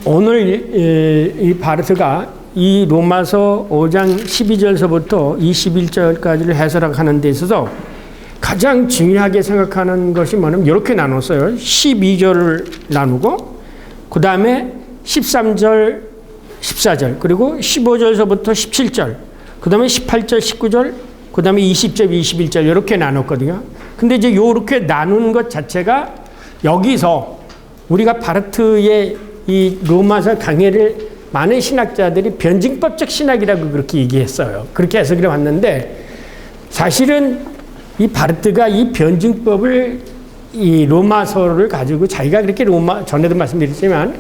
오늘 이 바르트가 이 로마서 5장 12절서부터 21절까지를 해설하는 데 있어서 가장 중요하게 생각하는 것이 뭐냐면 이렇게 나눴어요. 12절을 나누고 그 다음에 13절, 14절 그리고 15절서부터 17절 그 다음에 18절, 19절 그 다음에 20절, 21절 이렇게 나눴거든요. 근데 이제 이렇게 나눈 것 자체가 여기서 우리가 바르트의 이 로마서 강해를 많은 신학자들이 변증법적 신학이라고 그렇게 얘기했어요. 그렇게 해석을 해왔는데 사실은 이 바르트가 이 변증법을 이 로마서를 가지고 자기가 그렇게 전에도 말씀드렸지만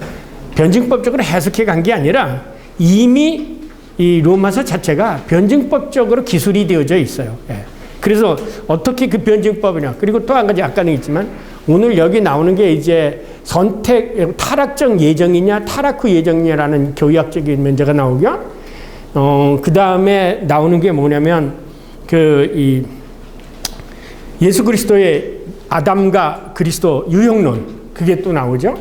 변증법적으로 해석해 간 게 아니라 이미 이 로마서 자체가 변증법적으로 기술이 되어져 있어요. 예. 그래서 어떻게 그 변증법이냐 그리고 또 한 가지 아까는 있지만 오늘 여기 나오는 게 이제 타락적 예정이냐 타락 후 예정이냐라는 교의학적인 문제가 나오고요. 그 다음에 나오는 게 뭐냐면 이 예수 그리스도의 아담과 그리스도 유형론 그게 또 나오죠.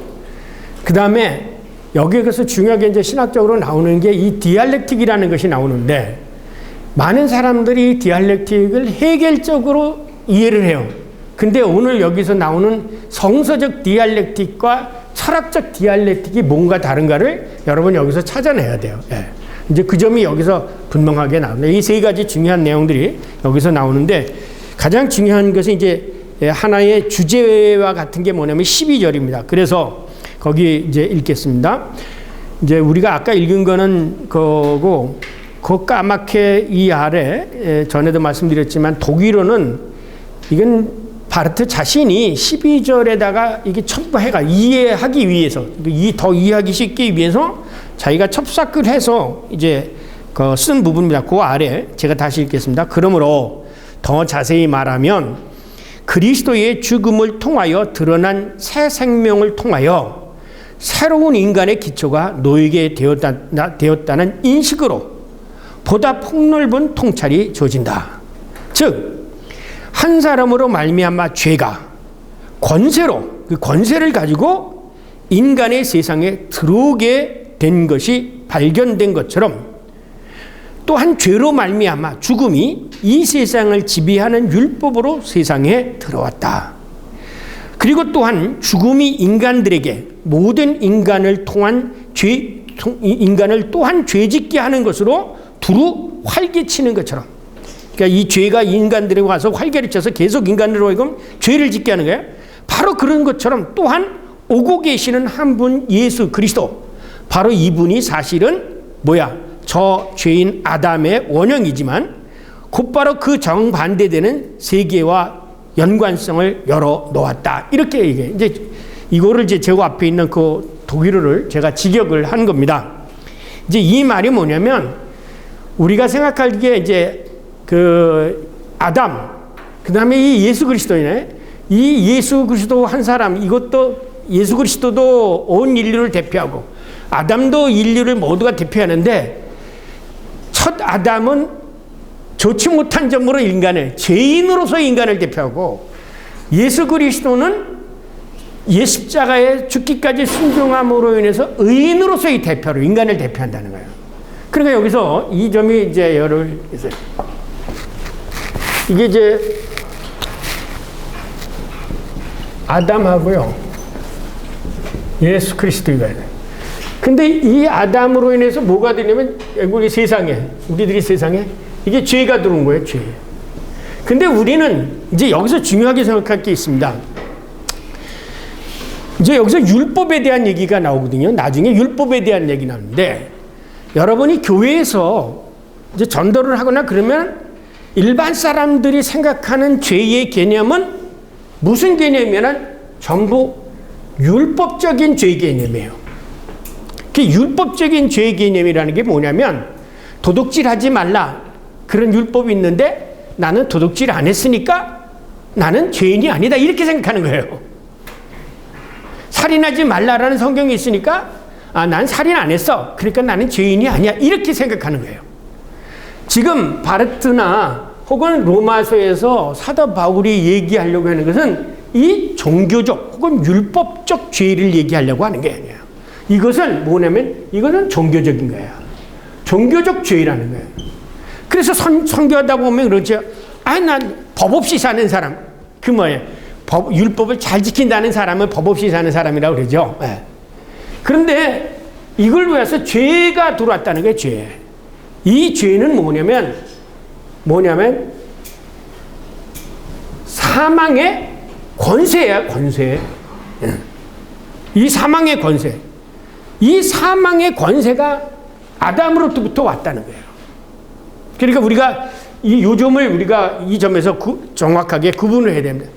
그 다음에 여기에서 중요하게 이제 신학적으로 나오는 게 이 디알렉틱이라는 것이 나오는데 많은 사람들이 디알렉틱을 해결적으로 이해를 해요. 근데 오늘 여기서 나오는 성서적 디알렉틱과 철학적 디알렉틱이 뭔가 다른가를 여러분 여기서 찾아내야 돼요. 예. 이제 그 점이 여기서 분명하게 나옵니다. 이 세 가지 중요한 내용들이 여기서 나오는데 가장 중요한 것은 이제 하나의 주제와 같은 게 뭐냐면 12절입니다. 그래서 거기 이제 읽겠습니다. 이제 우리가 아까 읽은 거는 그거고 그 까맣게 이 아래 전에도 말씀드렸지만 독일어는 이건 바르트 자신이 12절에다가 이게 첨부해가 이해하기 위해서 더 이해하기 쉽게 위해서 자기가 첨삭을 해서 이제 쓴 부분입니다. 그 아래 제가 다시 읽겠습니다. 그러므로 더 자세히 말하면 그리스도의 죽음을 통하여 드러난 새 생명을 통하여 새로운 인간의 기초가 놓이게 되었다는 인식으로 보다 폭넓은 통찰이 주어진다. 즉 한 사람으로 말미암아 죄가 그 권세를 가지고 인간의 세상에 들어오게 된 것이 발견된 것처럼 또한 죄로 말미암아 죽음이 이 세상을 지배하는 율법으로 세상에 들어왔다. 그리고 또한 죽음이 인간들에게 모든 인간을 또한 죄짓게 하는 것으로 두루 활개치는 것처럼 그러니까 이 죄가 인간들에게 와서 활개를 쳐서 계속 인간으로 하여금 죄를 짓게 하는 거예요. 바로 그런 것처럼 또한 오고 계시는 한 분 예수 그리스도 바로 이분이 사실은 저 죄인 아담의 원형이지만 곧바로 그 정반대되는 세계와 연관성을 열어 놓았다. 이렇게 얘기해요. 이제 이거를 이제 제 앞에 있는 그 독일어를 제가 직역을 한 겁니다. 이제 이 말이 뭐냐면 우리가 생각하기에 이제 그 아담, 그 다음에 이 예수 그리스도이네. 이 예수 그리스도 한 사람, 이것도 예수 그리스도도 온 인류를 대표하고 아담도 인류를 모두가 대표하는데 첫 아담은 좋지 못한 점으로 죄인으로서 인간을 대표하고 예수 그리스도는 십자가에 죽기까지 순종함으로 인해서 의인으로서의 대표로 인간을 대표한다는 거예요. 그러니까 여기서 이 점이 이제 이게 이제 아담하고요 예수 그리스도가 근데 이 아담으로 인해서 뭐가 되냐면 우리들이 세상에 이게 죄가 들어온 거예요. 죄. 근데 우리는 이제 여기서 중요하게 생각할 게 있습니다. 이제 여기서 율법에 대한 얘기가 나오거든요. 나중에 율법에 대한 얘기 나오는데 여러분이 교회에서 이제 전도를 하거나 그러면 일반 사람들이 생각하는 죄의 개념은 무슨 개념이냐면 전부 율법적인 죄 개념이에요. 그 율법적인 죄 개념이라는 게 뭐냐면 도둑질하지 말라 그런 율법이 있는데 나는 도둑질 안 했으니까 나는 죄인이 아니다 이렇게 생각하는 거예요. 살인하지 말라라는 성경이 있으니까 난 살인 안 했어 그러니까 나는 죄인이 아니야 이렇게 생각하는 거예요. 지금 바르트나 혹은 로마서에서 사도 바울이 얘기하려고 하는 것은 이 종교적 혹은 율법적 죄를 얘기하려고 하는 게 아니에요. 이것은 뭐냐면 이것은 종교적인 거예요. 종교적 죄라는 거예요. 그래서 선교하다 보면 그렇죠. 난 법 없이 사는 사람. 그 뭐예요? 율법을 잘 지킨다는 사람은 법 없이 사는 사람이라고 그러죠. 네. 그런데 이걸 위해서 죄가 들어왔다는 게 죄. 이 죄는 뭐냐면 사망의 권세야, 권세. 이 사망의 권세. 이 사망의 권세가 아담으로부터 왔다는 거예요. 그러니까 우리가 이 요점을 우리가 이 점에서 정확하게 구분을 해야 됩니다.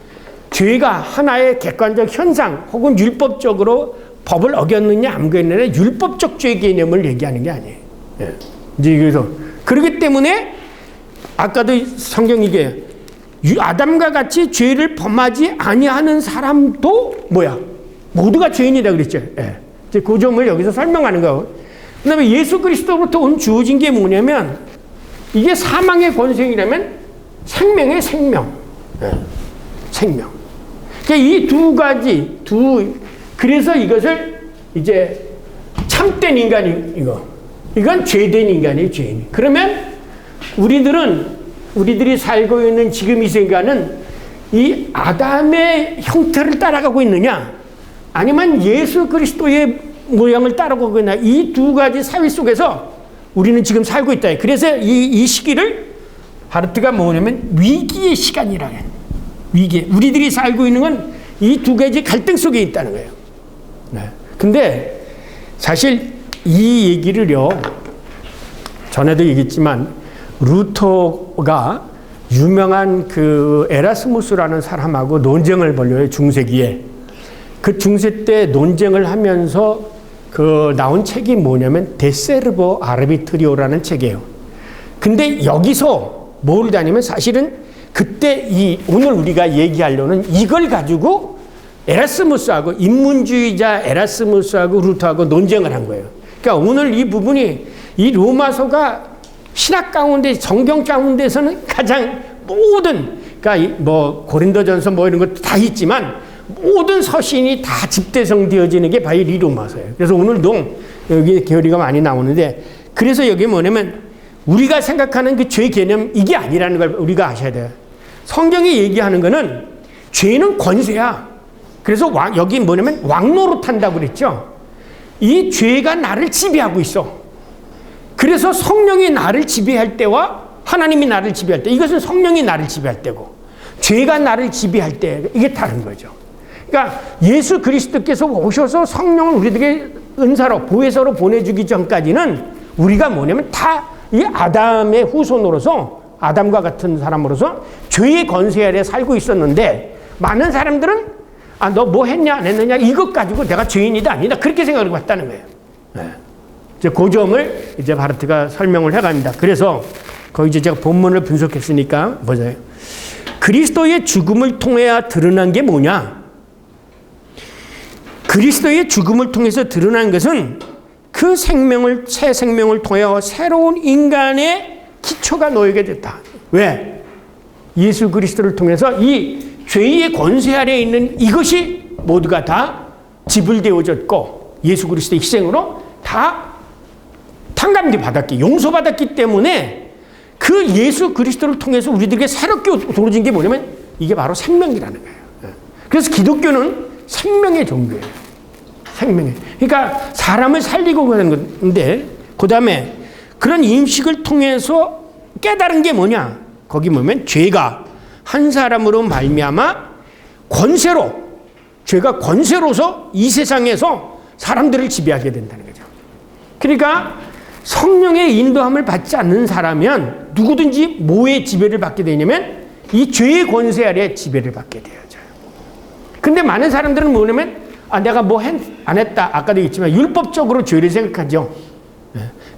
죄가 하나의 객관적 현상 혹은 율법적으로 법을 어겼느냐 안 어겼느냐 율법적 죄 개념을 얘기하는 게 아니에요. 예. 이제 그래서 그렇기 때문에 아까도 성경 이게 아담과 같이 죄를 범하지 아니하는 사람도 뭐야? 모두가 죄인이다 그랬죠. 예. 이제 그 점을 여기서 설명하는 거고. 그다음에 예수 그리스도로부터 온 주어진 게 뭐냐면 이게 사망의 권세이라면 생명의 생명. 예. 생명. 그러니까 이 두 가지, 그래서 이것을 이제 참된 인간이, 이건 죄된 인간이에요, 죄인. 그러면 우리들이 살고 있는 지금 이 세계는 이 아담의 형태를 따라가고 있느냐, 아니면 예수 그리스도의 모양을 따라가고 있느냐, 이 두 가지 사회 속에서 우리는 지금 살고 있다. 그래서 이 시기를 바르트가 뭐냐면 위기의 시간이라 해요. 위기. 우리들이 살고 있는 건 이 두 가지 갈등 속에 있다는 거예요. 네. 근데 사실 이 얘기를요, 전에도 얘기했지만 루터가 유명한 그 에라스무스라는 사람하고 논쟁을 벌여요, 중세기에. 그 중세 때 논쟁을 하면서 그 나온 책이 뭐냐면 데세르보 아르비트리오라는 책이에요. 근데 여기서 뭘 다니면 사실은 그때 오늘 우리가 얘기하려는 이걸 가지고 에라스무스하고 인문주의자 에라스무스하고 루터하고 논쟁을 한 거예요. 그러니까 오늘 이 부분이 이 로마서가 신학 가운데 성경 가운데서는 가장 모든 그러니까 뭐 고린도전서 뭐 이런 것도 다 있지만 모든 서신이 다 집대성되어지는 게 바로 이 로마서예요. 그래서 오늘도 여기 교리가 많이 나오는데 그래서 여기 뭐냐면 우리가 생각하는 그 죄 개념 이게 아니라는 걸 우리가 아셔야 돼요. 성경이 얘기하는 거는 죄는 권세야. 그래서 여기 뭐냐면 왕노릇한다고 그랬죠. 이 죄가 나를 지배하고 있어. 그래서 성령이 나를 지배할 때와 하나님이 나를 지배할 때 이것은 성령이 나를 지배할 때고 죄가 나를 지배할 때 이게 다른 거죠. 그러니까 예수 그리스도께서 오셔서 성령을 우리에게 은사로 보혜사로 보내주기 전까지는 우리가 뭐냐면 다 이 아담의 후손으로서 아담과 같은 사람으로서 죄의 권세 아래 살고 있었는데 많은 사람들은 너 뭐 했냐 안 했느냐 이것 가지고 내가 죄인이다 아니다 그렇게 생각을 했다는 거예요. 네. 이제 그 점을 이제 바르트가 설명을 해갑니다. 그래서 거기 이제 제가 본문을 분석했으니까 보세요. 그리스도의 죽음을 통해야 드러난 게 뭐냐? 그리스도의 죽음을 통해서 드러난 것은 그 새 생명을 통하여 새로운 인간의 기초가 놓이게 됐다. 왜? 예수 그리스도를 통해서 이 죄의 권세 아래에 있는 이것이 모두가 다 지불되어졌고 예수 그리스도의 희생으로 다 탕감도 받았기, 용서받았기 때문에 그 예수 그리스도를 통해서 우리들에게 새롭게 주어진 게 뭐냐면 이게 바로 생명이라는 거예요. 그래서 기독교는 생명의 종교예요. 생명의. 그러니까 사람을 살리고 그러는 건데 그 다음에 그런 인식을 통해서 깨달은 게 뭐냐? 거기 보면 죄가 한 사람으로 말미암아 권세로 죄가 권세로서 이 세상에서 사람들을 지배하게 된다는 거죠. 그러니까 성령의 인도함을 받지 않는 사람은 누구든지 뭐의 지배를 받게 되냐면 이 죄의 권세 아래 지배를 받게 되어져요. 근데 많은 사람들은 뭐냐면 내가 뭐 안 했다. 아까도 얘기했지만 율법적으로 죄를 생각하죠.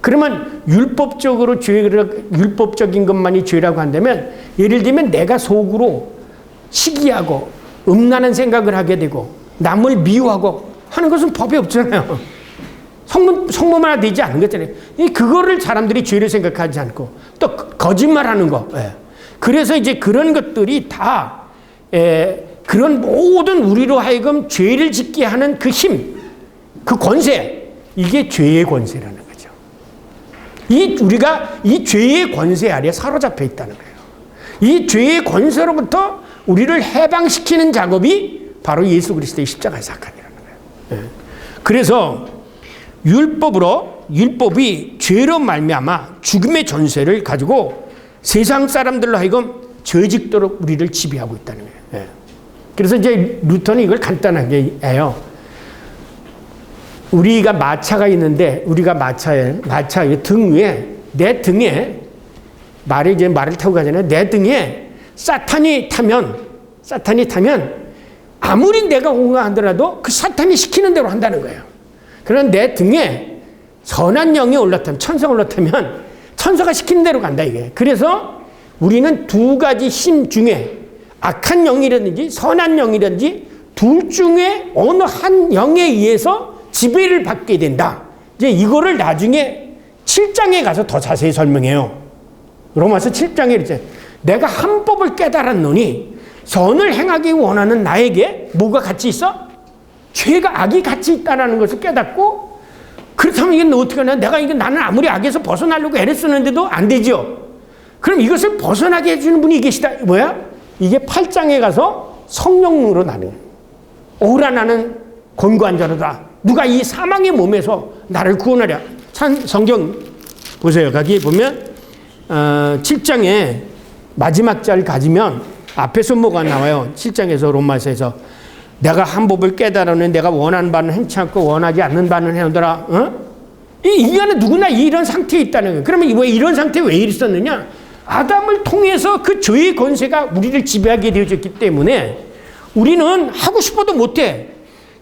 그러면 율법적인 것만이 죄라고 한다면 예를 들면 내가 속으로 시기하고 음란한 생각을 하게 되고 남을 미워하고 하는 것은 법이 없잖아요. 성범하나 되지 않은 거잖아요. 그거를 사람들이 죄를 생각하지 않고 또 거짓말하는 거. 그래서 이제 그런 것들이 다 그런 모든 우리로 하여금 죄를 짓게 하는 그 힘, 그 권세 이게 죄의 권세라는 거죠. 우리가 이 죄의 권세 아래 사로잡혀 있다는 거예요. 이 죄의 권세로부터 우리를 해방시키는 작업이 바로 예수 그리스도의 십자가의 사건이라는 거예요. 그래서 율법이 죄로 말미암아 죽음의 전세를 가지고 세상 사람들로 하여금 죄짓도록 우리를 지배하고 있다는 거예요. 그래서 이제 루터는 이걸 간단하게 해요. 우리가 마차가 있는데 우리가 마차의 등 위에 내 등에 말을 타고 가잖아요. 내 등에 사탄이 타면 아무리 내가 공감하더라도 그 사탄이 시키는 대로 한다는 거예요. 그러나 내 등에 선한 영이 올라타면 천사가 올라타면 천사가 시키는 대로 간다 이게. 그래서 우리는 두 가지 힘 중에 악한 영이라든지 선한 영이라든지 둘 중에 어느 한 영에 의해서 지배를 받게 된다. 이제 이거를 나중에 7장에 가서 더 자세히 설명해요. 로마서 7장에 이렇게 내가 한 법을 깨달았노니 선을 행하기 원하는 나에게 뭐가 같이 있어? 죄가 악이 같이 있다는 것을 깨닫고 그렇다면 이게 어떻게 하냐? 나는 아무리 악에서 벗어나려고 애를 쓰는데도 안 되죠. 그럼 이것을 벗어나게 해주는 분이 계시다. 뭐야? 이게 8장에 가서 성령으로 나는 오라 나는 권고한 자로다. 누가 이 사망의 몸에서 나를 구원하랴. 성경 보세요. 거기 보면 7장에 마지막 자를 가지면 앞에서 뭐가 나와요. 7장에서 로마서에서 내가 한 법을 깨달으니 내가 원하는 바는 행치 않고 원하지 않는 바는 해오더라. 이 인간은 누구나 이런 상태에 있다는 거예요. 그러면 왜 이런 상태에 왜 있었느냐? 아담을 통해서 그 죄의 권세가 우리를 지배하게 되어졌기 때문에 우리는 하고 싶어도 못해.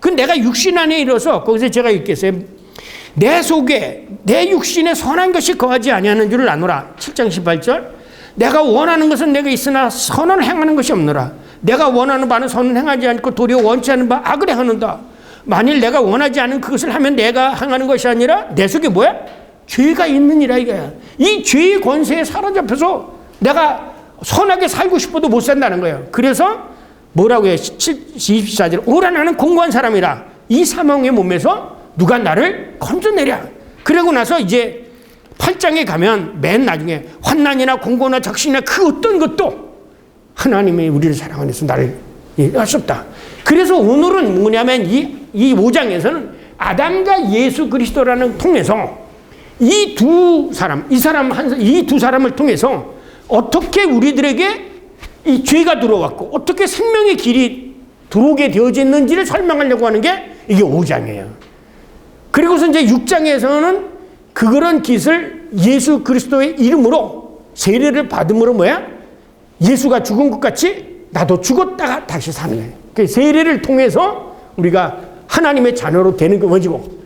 그 내가 육신 안에 이뤄서 거기서 제가 읽겠어요. 내 속에 내 육신에 선한 것이 거하지 아니하는 줄을 아노라. 7장 18절. 내가 원하는 것은 내가 있으나 선을 행하는 것이 없노라. 내가 원하는 바는 선을 행하지 않고 도리어 원치 않는 바 악을 행하는다. 만일 내가 원하지 않은 그것을 하면 내가 행하는 것이 아니라 내 속에 뭐야? 죄가 있느니라 이거야. 이 죄의 권세에 사로잡혀서 내가 선하게 살고 싶어도 못 산다는 거예요. 그래서 뭐라고 해요? 24절. 오라 나는 공고한 사람이라. 이 사망의 몸에서 누가 나를 건져내랴. 그러고 나서 이제 8장에 가면 맨 나중에 환난이나 공고나 적신이나 그 어떤 것도 하나님이 우리를 사랑하는 데서 나를 할 수 없다. 그래서 오늘은 뭐냐면 이 5장에서는 아담과 예수 그리스도라는 통해서 이 두 사람을 통해서 어떻게 우리들에게 이 죄가 들어왔고 어떻게 생명의 길이 들어오게 되어졌는지를 설명하려고 하는 게 이게 5장이에요. 그리고서 이제 6장에서는 그런 짓을 예수 그리스도의 이름으로 세례를 받음으로 뭐야? 예수가 죽은 것 같이 나도 죽었다가 다시 사는 거예요. 그 세례를 통해서 우리가 하나님의 자녀로 되는 것이고,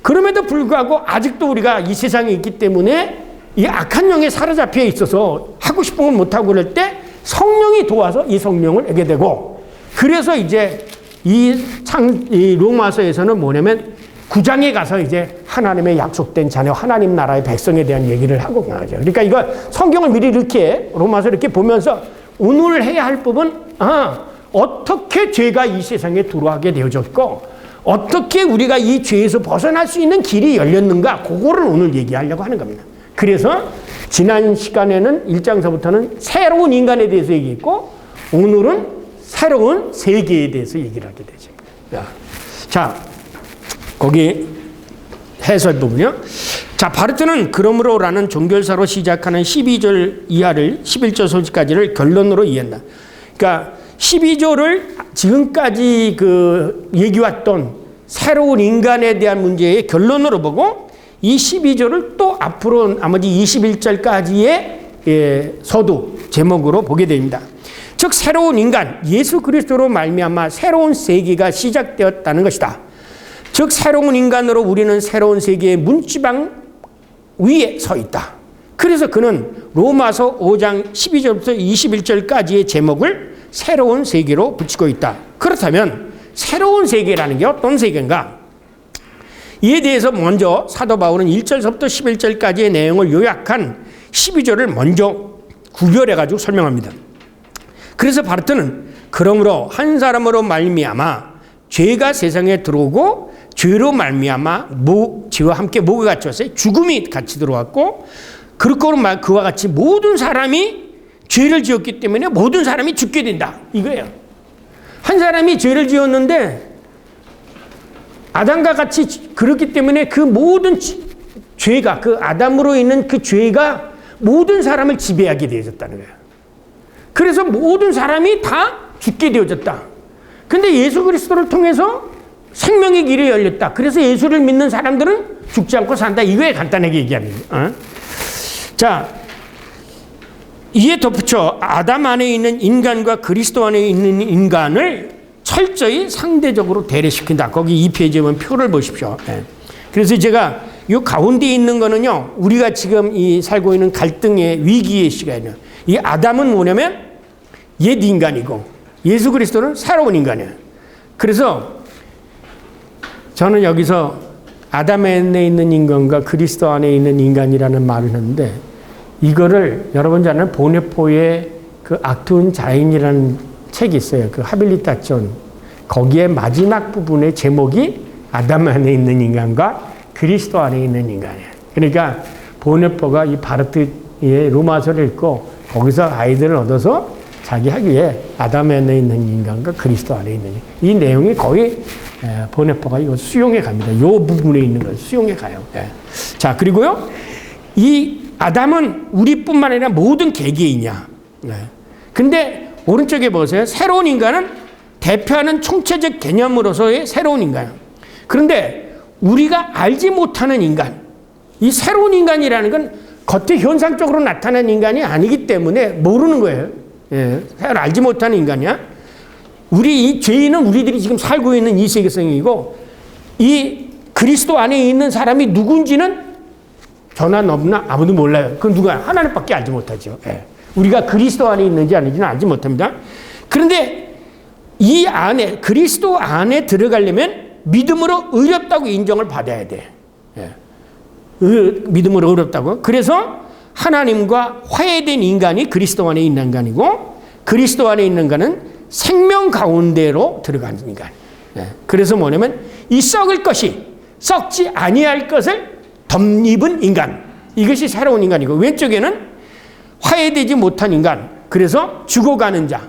그럼에도 불구하고 아직도 우리가 이 세상에 있기 때문에 이 악한 영에 사로잡혀 있어서 하고 싶은 건 못하고 그럴 때 성령이 도와서 이 성령을 얻게 되고, 그래서 이제 이 로마서에서는 뭐냐면 9장에 가서 이제 하나님의 약속된 자녀, 하나님 나라의 백성에 대한 얘기를 하고 가죠. 그러니까 이거 성경을 미리 이렇게 로마서 이렇게 보면서 오늘 해야 할 법은 어떻게 죄가 이 세상에 들어오게 되어졌고 어떻게 우리가 이 죄에서 벗어날 수 있는 길이 열렸는가, 그거를 오늘 얘기하려고 하는 겁니다. 그래서 지난 시간에는 1장서부터는 새로운 인간에 대해서 얘기했고 오늘은 새로운 세계에 대해서 얘기를 하게 되죠. 자, 거기 해설 부분이요. 자, 바르트는 그러므로라는 종결사로 시작하는 12절 이하를 11절 소식까지를 결론으로 이해한다. 그러니까 12절을 지금까지 그 얘기왔던 새로운 인간에 대한 문제의 결론으로 보고 이 12절을 또 앞으로 나머지 21절까지의 서두 제목으로 보게 됩니다. 즉 새로운 인간, 예수 그리스도로 말미암아 새로운 세계가 시작되었다는 것이다. 즉 새로운 인간으로 우리는 새로운 세계의 문지방 위에 서 있다. 그래서 그는 로마서 5장 12절부터 21절까지의 제목을 새로운 세계로 붙이고 있다. 그렇다면 새로운 세계라는 게 어떤 세계인가? 이에 대해서 먼저 사도 바울은 1절부터 11절까지의 내용을 요약한 12절을 먼저 구별해가지고 설명합니다. 그래서 바르트는 그러므로 한 사람으로 말미암아 죄가 세상에 들어오고 죄로 말미암아 죄와 함께 뭐가 같이 왔어요? 죽음이 같이 들어왔고, 그렇고 그와 같이 모든 사람이 죄를 지었기 때문에 모든 사람이 죽게 된다, 이거예요. 한 사람이 죄를 지었는데 아담과 같이 그렇기 때문에 그 모든 죄가, 그 아담으로 있는 그 죄가 모든 사람을 지배하게 되어졌다는 거예요. 그래서 모든 사람이 다 죽게 되어졌다. 근데 예수 그리스도를 통해서 생명의 길이 열렸다. 그래서 예수를 믿는 사람들은 죽지 않고 산다. 이거에 간단하게 얘기하는 거예요. 자, 이에 덧붙여 아담 안에 있는 인간과 그리스도 안에 있는 인간을 철저히 상대적으로 대립시킨다. 거기 2페이지에 보면 표를 보십시오. 그래서 제가 이 가운데 있는 거는요, 우리가 지금 이 살고 있는 갈등의 위기의 시간이에요. 이 아담은 뭐냐면 옛 인간이고 예수 그리스도는 새로운 인간이에요. 그래서 저는 여기서 아담 안에 있는 인간과 그리스도 안에 있는 인간이라는 말을 했는데, 이거를 여러분 잘 아는 보네포의 그 악투운 자인이라는 책이 있어요. 그 하빌리타촌. 거기에 마지막 부분의 제목이 아담 안에 있는 인간과 그리스도 안에 있는 인간이에요. 그러니까 보네포가 이 바르트의 로마서를 읽고 거기서 아이디어를 얻어서 자기 학위에 아담 안에 있는 인간과 그리스도 안에 있는 이 내용이 거의 보네포가 이거 수용해 갑니다. 이 부분에 있는 걸 수용해 가요. 자, 그리고요, 이 아담은 우리뿐만 아니라 모든 개개인이야. 근데 오른쪽에 보세요. 새로운 인간은 대표하는 총체적 개념으로서의 새로운 인간이야. 그런데 우리가 알지 못하는 인간, 이 새로운 인간이라는 건 겉에 현상적으로 나타나는 인간이 아니기 때문에 모르는 거예요. 알지 못하는 인간이야. 우리 이 죄인은 우리들이 지금 살고 있는 이 세계성이고, 이 그리스도 안에 있는 사람이 누군지는 저나 너나 아무도 몰라요. 그건 누가? 하나님밖에 알지 못하죠. 우리가 그리스도 안에 있는지 아닌지는 알지 못합니다. 그런데 이 안에, 그리스도 안에 들어가려면 믿음으로 의롭다고 인정을 받아야 돼. 믿음으로 의롭다고. 그래서 하나님과 화해된 인간이 그리스도 안에 있는 인간이고, 그리스도 안에 있는 인간은 생명 가운데로 들어가는 인간. 그래서 뭐냐면 이 썩을 것이 썩지 아니할 것을 덧입은 인간. 이것이 새로운 인간이고, 왼쪽에는 화해되지 못한 인간. 그래서 죽어가는 자.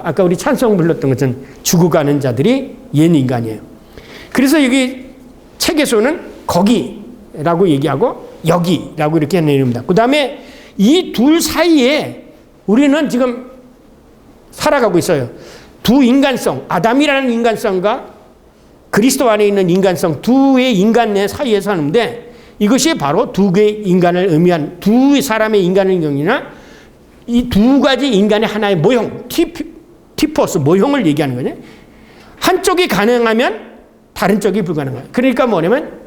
아까 우리 찬송 불렀던 것은 죽어가는 자들이 옛 인간이에요. 그래서 여기 책에서는 거기라고 얘기하고 여기라고 이렇게 내립니다. 그 다음에 이 둘 사이에 우리는 지금 살아가고 있어요. 두 인간성, 아담이라는 인간성과 그리스도 안에 있는 인간성, 두의 인간 내 사이에 사는데, 이것이 바로 두 개의 인간을 의미한 두 사람의 인간의 경이나 이 두 가지 인간의 하나의 모형, 티포스, 모형을 얘기하는 거죠. 한쪽이 가능하면 다른 쪽이 불가능해요. 그러니까 뭐냐면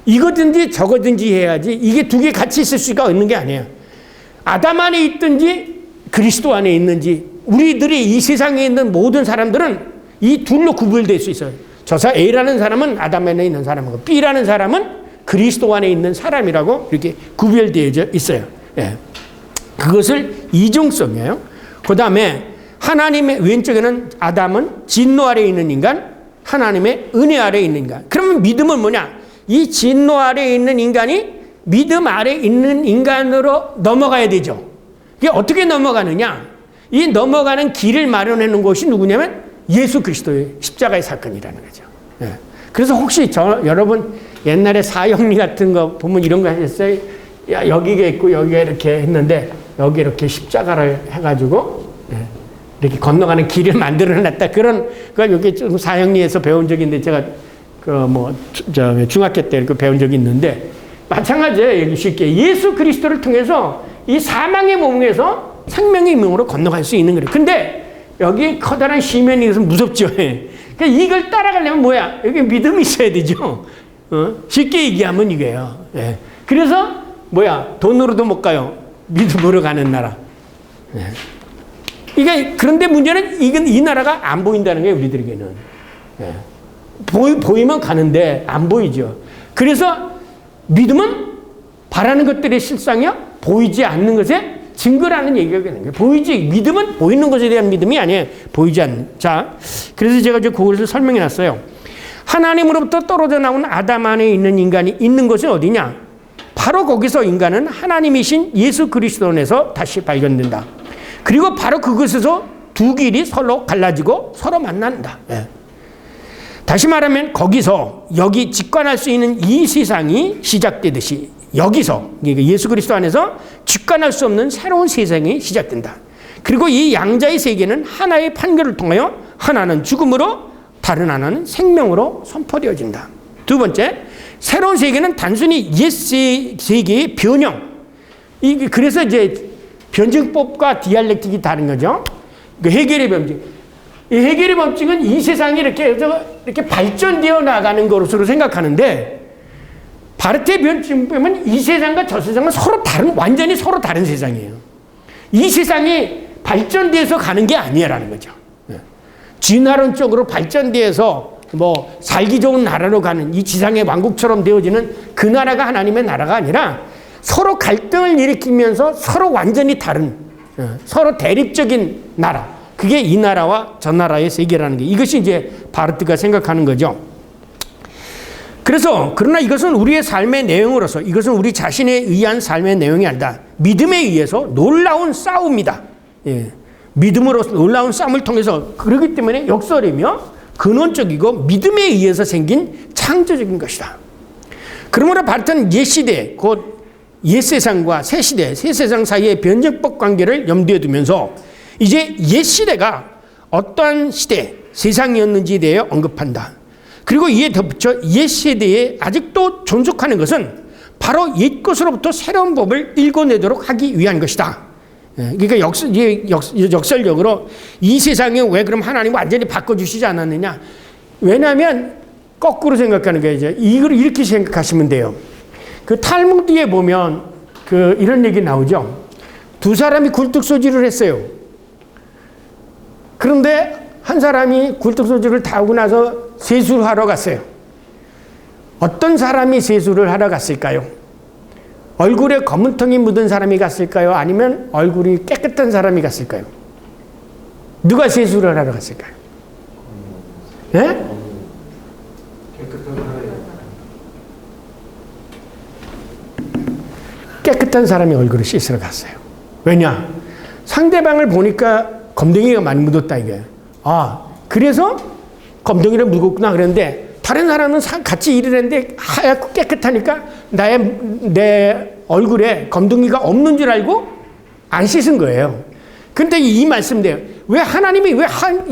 이거든지 저거든지 해야지, 이게 두 개 같이 있을 수가 있는 게 아니에요. 아담 안에 있든지 그리스도 안에 있는지, 우리들이 이 세상에 있는 모든 사람들은 이 둘로 구별될 수 있어요. 저사 A라는 사람은 아담 안에 있는 사람이고, B라는 사람은 그리스도 안에 있는 사람이라고 이렇게 구별되어 있어요. 그것을 이중성이에요. 그 다음에 하나님의 왼쪽에는 아담은 진노 아래에 있는 인간, 하나님의 은혜 아래에 있는 인간. 그러면 믿음은 뭐냐? 이 진노 아래에 있는 인간이 믿음 아래에 있는 인간으로 넘어가야 되죠. 이게 어떻게 넘어가느냐? 이 넘어가는 길을 마련해 놓은 것이 누구냐면 예수 그리스도의 십자가의 사건이라는 거죠. 그래서 혹시 여러분 옛날에 사형리 같은 거 보면 이런 거 하셨어요? 야, 여기가 있고 여기가 이렇게 했는데 여기 이렇게 십자가를 해가지고 이렇게 건너가는 길을 만들어놨다. 그런 걸 여기 사형리에서 배운 적이 있는데, 제가 중학교 때 배운 적이 있는데, 마찬가지예요. 여기 쉽게 예수 그리스도를 통해서 이 사망의 몸에서 생명의 몸으로 건너갈 수 있는 거예요. 근데 여기 커다란 시면이 있어서 무섭죠. 그러니까 이걸 따라가려면 뭐야? 여기 믿음이 있어야 되죠. 쉽게 얘기하면 이거예요. 그래서 뭐야? 돈으로도 못 가요. 믿음으로 가는 나라. 그런데 문제는 이 나라가 안 보인다는 거예요, 우리들에게는. 보이면 가는데 안 보이죠. 그래서 믿음은 바라는 것들의 실상이야 보이지 않는 것에 증거라는 얘기가 되는 거예요. 믿음은 보이는 것에 대한 믿음이 아니에요. 보이지 않는. 자, 그래서 제가 그것을 설명해 놨어요. 하나님으로부터 떨어져 나온 아담 안에 있는 인간이 있는 것은 어디냐? 바로 거기서 인간은 하나님이신 예수 그리스도 안에서 다시 발견된다. 그리고 바로 그것에서 두 길이 서로 갈라지고 서로 만난다. 예. 다시 말하면 거기서 여기 직관할 수 있는 이 세상이 시작되듯이 여기서 예수 그리스도 안에서 직관할 수 없는 새로운 세상이 시작된다. 그리고 이 양자의 세계는 하나의 판결을 통하여 하나는 죽음으로 다른 하나는 생명으로 선포되어진다. 두 번째, 새로운 세계는 단순히 옛 세계의 변형. 그래서 이제 변증법과 디알렉틱이 다른 거죠. 해결의 법칙. 이 해결의 법칙은 이 세상이 이렇게 발전되어 나가는 것으로 생각하는데, 바르트의 변증법은 이 세상과 저 세상은 완전히 서로 다른 세상이에요. 이 세상이 발전돼서 가는 게 아니라는 거죠. 진화론적으로 발전돼서 뭐 살기 좋은 나라로 가는 이 지상의 왕국처럼 되어지는 그 나라가 하나님의 나라가 아니라 서로 갈등을 일으키면서 서로 완전히 다른 서로 대립적인 나라, 그게 이 나라와 저 나라의 세계라는 게, 이것이 이제 바르트가 생각하는 거죠. 그래서 그러나 이것은 우리의 삶의 내용으로서, 이것은 우리 자신에 의한 삶의 내용이 아니다. 믿음에 의해서 놀라운 싸움이다. 예. 믿음으로 놀라운 싸움을 통해서, 그렇기 때문에 역설이며 근원적이고 믿음에 의해서 생긴 창조적인 것이다. 그러므로 바르트는 옛 시대, 곧 옛 세상과 새 시대, 새 세상 사이의 변증법 관계를 염두에 두면서 이제 옛 시대가 어떠한 시대, 세상이었는지에 대해 언급한다. 그리고 이에 덧붙여 옛 세대에 아직도 존속하는 것은 바로 옛 것으로부터 새로운 법을 읽어내도록 하기 위한 것이다. 그러니까 역설적으로 이 세상에 왜 그럼 하나님 완전히 바꿔주시지 않았느냐? 왜냐하면 거꾸로 생각하는 거예요. 이제 이걸 이렇게 생각하시면 돼요. 그 탈무드에 보면 이런 얘기 나오죠. 두 사람이 굴뚝소지를 했어요. 그런데 한 사람이 굴뚝소지를 다 하고 나서 세수를 하러 갔어요. 어떤 사람이 세수를 하러 갔을까요? 얼굴에 검은통이 묻은 사람이 갔을까요? 아니면 얼굴이 깨끗한 사람이 갔을까요? 누가 세수를 하러 갔을까요? 예? 깨끗한 사람이 얼굴을 씻으러 갔어요. 왜냐? 상대방을 보니까 검덩이가 많이 묻었다 이거예요. 아, 그래서 검덩이를 묻었구나 그랬는데, 다른 사람은 같이 일을 했는데 하얗고 깨끗하니까 내 얼굴에 검둥이가 없는 줄 알고 안 씻은 거예요. 그런데 이 말씀대로 왜 하나님이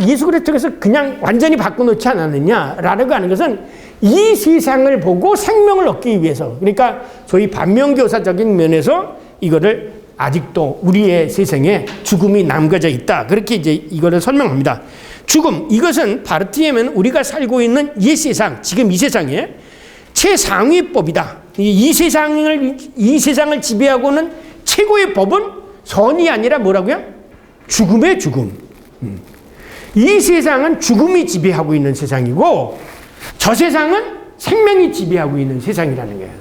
예수 그리스도에서 그냥 완전히 바꿔놓지 않았느냐라고 하는 것은 이 세상을 보고 생명을 얻기 위해서, 그러니까 소위 반면교사적인 면에서 이거를 아직도 우리의 세상에 죽음이 남겨져 있다. 그렇게 이제 이거를 설명합니다. 죽음, 이것은 바르트에는 우리가 살고 있는 이 세상, 지금 이 세상에 최상위법이다. 이 세상을 지배하고는 최고의 법은 선이 아니라 뭐라고요? 죽음의 죽음. 이 세상은 죽음이 지배하고 있는 세상이고, 저 세상은 생명이 지배하고 있는 세상이라는 거예요.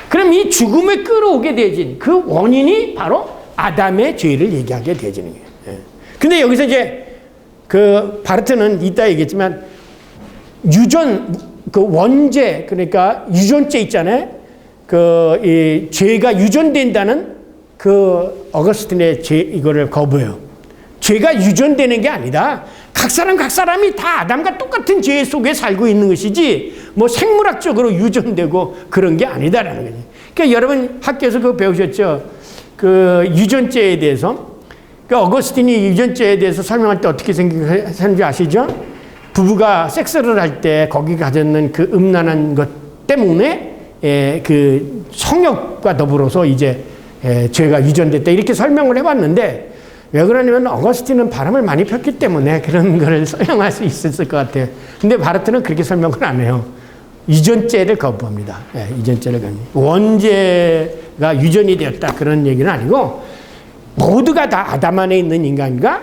그럼 이 죽음에 끌어오게 되어진 그 원인이 바로 아담의 죄를 얘기하게 되어지는 거예요. 근데 여기서 이제 바르트는 이따 얘기했지만 원죄, 그러니까 유전죄 있잖아요. 이 죄가 유전된다는 어거스틴의 이거를 거부해요. 죄가 유전되는 게 아니다. 각 사람이 다 아담과 똑같은 죄 속에 살고 있는 것이지 뭐 생물학적으로 유전되고 그런 게 아니다라는 거죠. 그러니까 여러분 학교에서 배우셨죠? 유전죄에 대해서. 어거스틴이 유전죄에 대해서 설명할 때 어떻게 생각하는지 아시죠? 부부가 섹스를 할 때 거기 가졌는 그 음란한 것 때문에 그 성욕과 더불어서 이제 죄가 유전됐다, 이렇게 설명을 해봤는데, 왜 그러냐면 어거스틴은 바람을 많이 폈기 때문에 그런 걸 설명할 수 있었을 것 같아요. 근데 바르트는 그렇게 설명을 안 해요. 유전죄를 거부합니다. 유전죄를 거부합니다. 원죄가 유전이 되었다, 그런 얘기는 아니고 모두가 다 아담 안에 있는 인간과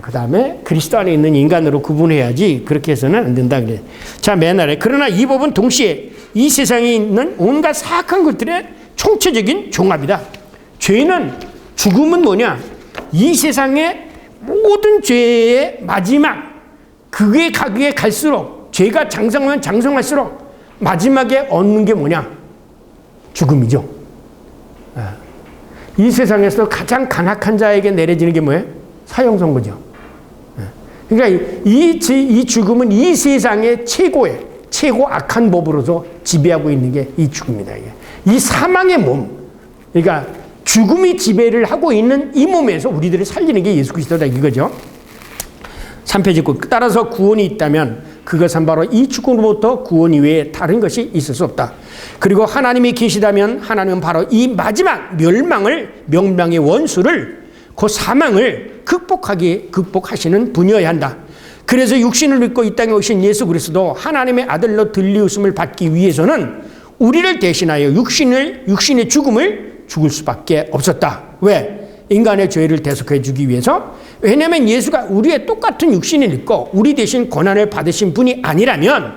그 다음에 그리스도 안에 있는 인간으로 구분해야지, 그렇게 해서는 안 된다 그래요. 자, 맨 아래, 그러나 이 법은 동시에 이 세상에 있는 온갖 사악한 것들의 총체적인 종합이다. 죄는, 죽음은 뭐냐? 이 세상의 모든 죄의 마지막, 그게 가기에 갈수록 죄가 장성하면 장성할수록 마지막에 얻는 게 뭐냐? 죽음이죠. 이 세상에서 가장 간악한 자에게 내려지는 게 뭐예요? 사형 선고죠. 그러니까 이 죽음은 이 세상의 최고 악한 법으로서 지배하고 있는 게 이 죽음이다. 이 사망의 몸, 그러니까 죽음이 지배를 하고 있는 이 몸에서 우리들을 살리는 게 예수 그리스도다 이거죠. 3페이지 끝. 따라서 구원이 있다면 그것은 바로 이 죽음으로부터 구원 이외에 다른 것이 있을 수 없다. 그리고 하나님이 계시다면 하나님은 바로 이 마지막 명망의 원수를, 그 사망을 극복하시는 분이어야 한다. 그래서 육신을 믿고 이 땅에 오신 예수 그리스도 하나님의 아들로 들리우심을 받기 위해서는 우리를 대신하여 육신의 죽음을 죽을 수밖에 없었다. 왜? 인간의 죄를 대속해 주기 위해서. 왜냐하면 예수가 우리의 똑같은 육신을 입고 우리 대신 고난을 받으신 분이 아니라면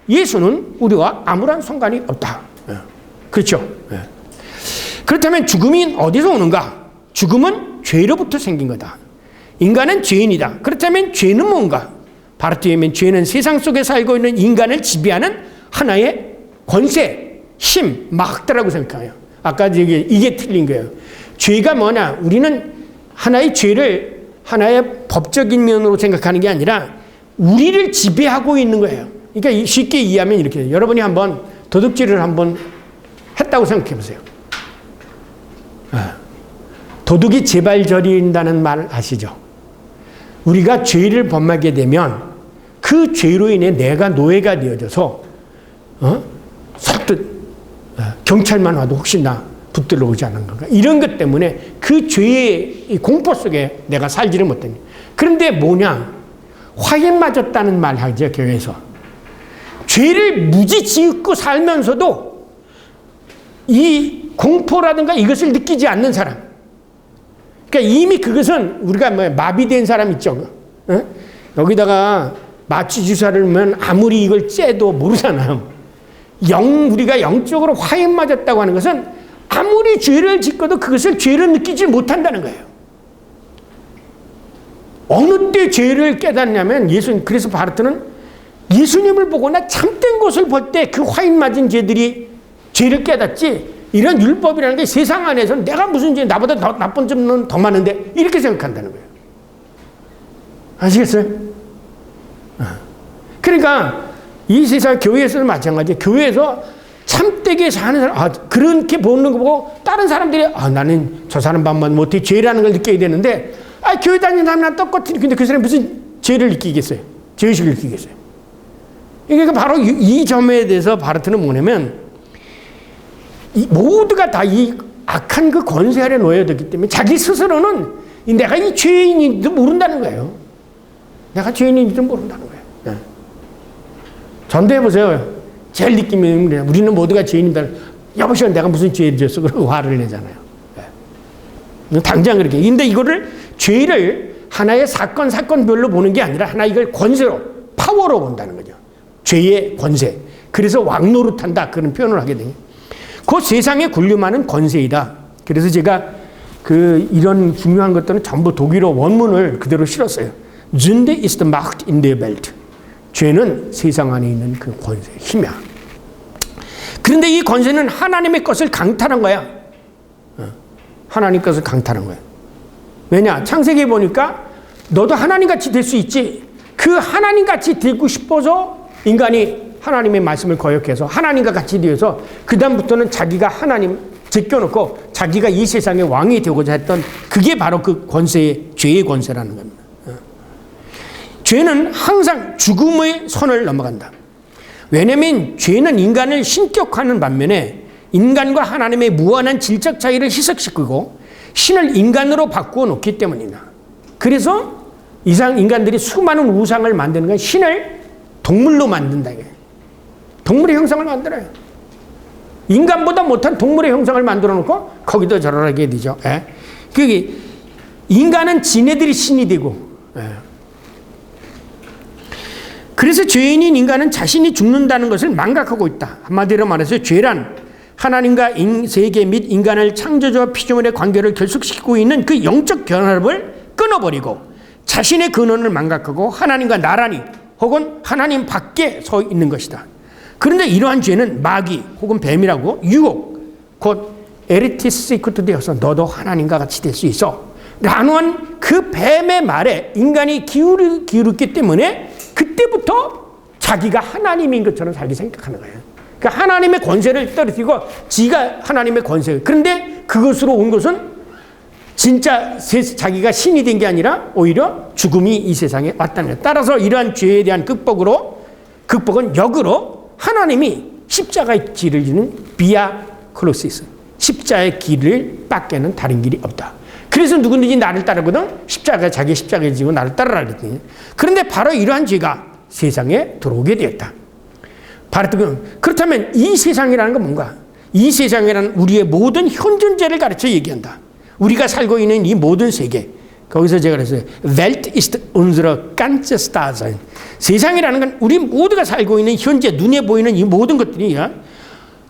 예수는 우리와 아무런 상관이 없다. 그렇죠? 그렇다면 죽음이 어디서 오는가? 죽음은 죄로부터 생긴 거다. 인간은 죄인이다. 그렇다면 죄는 뭔가? 바로 뒤에면 죄는 세상 속에 살고 있는 인간을 지배하는 하나의 권세, 힘, 막대라고 생각해요. 아까 이게 틀린 거예요. 죄가 뭐냐? 우리는 하나의 죄를 하나의 법적인 면으로 생각하는 게 아니라 우리를 지배하고 있는 거예요. 그러니까 쉽게 이해하면 이렇게 돼요. 여러분이 한번 도둑질을 한번 했다고 생각해 보세요. 도둑이 재발 저린다는 말 아시죠? 우리가 죄를 범하게 되면 그 죄로 인해 내가 노예가 되어져서 선뜻 경찰만 와도 혹시나 붙들러 오지 않은 건가? 이런 것 때문에 그 죄의 공포 속에 내가 살지를 못했네. 그런데 뭐냐? 화인 맞았다는 말 하죠, 교회에서. 죄를 무지 짓고 살면서도 이 공포라든가 이것을 느끼지 않는 사람. 그러니까 이미 그것은 우리가 마비된 사람 있죠. 여기다가 마취 주사를 넣으면 아무리 이걸 째도 모르잖아요. 우리가 영적으로 화인 맞았다고 하는 것은 아무리 죄를 짓고도 그것을 죄를 느끼지 못한다는 거예요. 어느 때 죄를 깨닫냐면 그래서 바르트는 예수님을 보거나 참된 것을 볼 때 그 화인 맞은 죄들이 죄를 깨닫지, 이런 율법이라는 게 세상 안에서는 내가 무슨 죄, 나보다 더 나쁜 점은 더 많은데 이렇게 생각한다는 거예요. 아시겠어요? 그러니까 이 세상 교회에서는 마찬가지예요. 교회에서 참되게 사는 사람, 그렇게 보는 거 보고 다른 사람들이 나는 저 사람 반만 못해 죄라는 걸 느껴야 되는데, 교회 다니는 사람이랑 똑같은, 근데 그 사람이 무슨 죄를 느끼겠어요? 죄의식을 느끼겠어요? 그러니까 바로 이 점에 대해서 바르트는 뭐냐면, 모두가 다 이 악한 그 권세 아래 놓여졌기 때문에 자기 스스로는 내가 이 죄인인지도 모른다는 거예요. 내가 죄인인지도 모른다는 거예요. 전도해보세요. 제일 느낌이 우리는 모두가 죄인이다. 여보시오, 내가 무슨 죄를 졌어? 그러고 화를 내잖아요. 당장 그렇게. 근데 이거를, 죄를 하나의 사건별로 보는 게 아니라 하나 이걸 권세로, 파워로 본다는 거죠. 죄의 권세. 그래서 왕노릇한다. 그런 표현을 하게 돼요. 그 세상에 군림하는 권세이다. 그래서 제가 이런 중요한 것들은 전부 독일어 원문을 그대로 실었어요. Sünde ist Macht in der Welt. 죄는 세상 안에 있는 그 권세, 힘이야. 그런데 이 권세는 하나님의 것을 강탈한 거야. 하나님 것을 강탈한 거야. 왜냐? 창세기에 보니까 너도 하나님같이 될 수 있지. 그 하나님같이 되고 싶어서 인간이 하나님의 말씀을 거역해서 하나님과 같이 되어서 그 다음부터는 자기가 하나님 제껴놓고 자기가 이 세상의 왕이 되고자 했던, 그게 바로 그 권세의, 죄의 권세라는 겁니다. 죄는 항상 죽음의 선을 넘어간다. 왜냐하면 죄는 인간을 신격화하는 반면에 인간과 하나님의 무한한 질적 차이를 희석시키고 신을 인간으로 바꾸어 놓기 때문이다. 그래서 인간들이 수많은 우상을 만드는 건 신을 동물로 만든다. 동물의 형상을 만들어요. 인간보다 못한 동물의 형상을 만들어 놓고 거기도 절하게 되죠. 그게 인간은 지네들이 신이 되고. 그래서 죄인인 인간은 자신이 죽는다는 것을 망각하고 있다. 한마디로 말해서 죄란 하나님과 세계 및 인간을 창조주와 피조물의 관계를 결속시키고 있는 그 영적 결합을 끊어버리고 자신의 근원을 망각하고 하나님과 나란히 혹은 하나님 밖에 서 있는 것이다. 그런데 이러한 죄는 마귀 혹은 뱀이라고 유혹, 곧 에리티스이크도 되어서 너도 하나님과 같이 될 수 있어 라는 그 뱀의 말에 인간이 기울었기 때문에 그때부터 자기가 하나님인 것처럼 살기 생각하는 거예요. 그러니까 하나님의 권세를 떨어뜨리고 지가 하나님의 권세. 그런데 그것으로 온 것은 진짜 자기가 신이 된 게 아니라 오히려 죽음이 이 세상에 왔다는 거예요. 따라서 이러한 죄에 대한 극복은 역으로 하나님이 십자가의 길을 지는 비아 크루시스, 십자가의 길을 밖에는 다른 길이 없다. 그래서 누구든지 나를 따르거든 자기 십자가를 지고 나를 따르라 그랬더니, 그런데 바로 이러한 죄가 세상에 들어오게 되었다. 그렇다면 이 세상이라는 건 뭔가? 이 세상이라는 우리의 모든 현존재를 가르쳐 얘기한다. 우리가 살고 있는 이 모든 세계, 거기서 제가 그랬어요. Welt ist unsere ganze Dasein. 세상이라는 건 우리 모두가 살고 있는 현재 눈에 보이는 이 모든 것들이,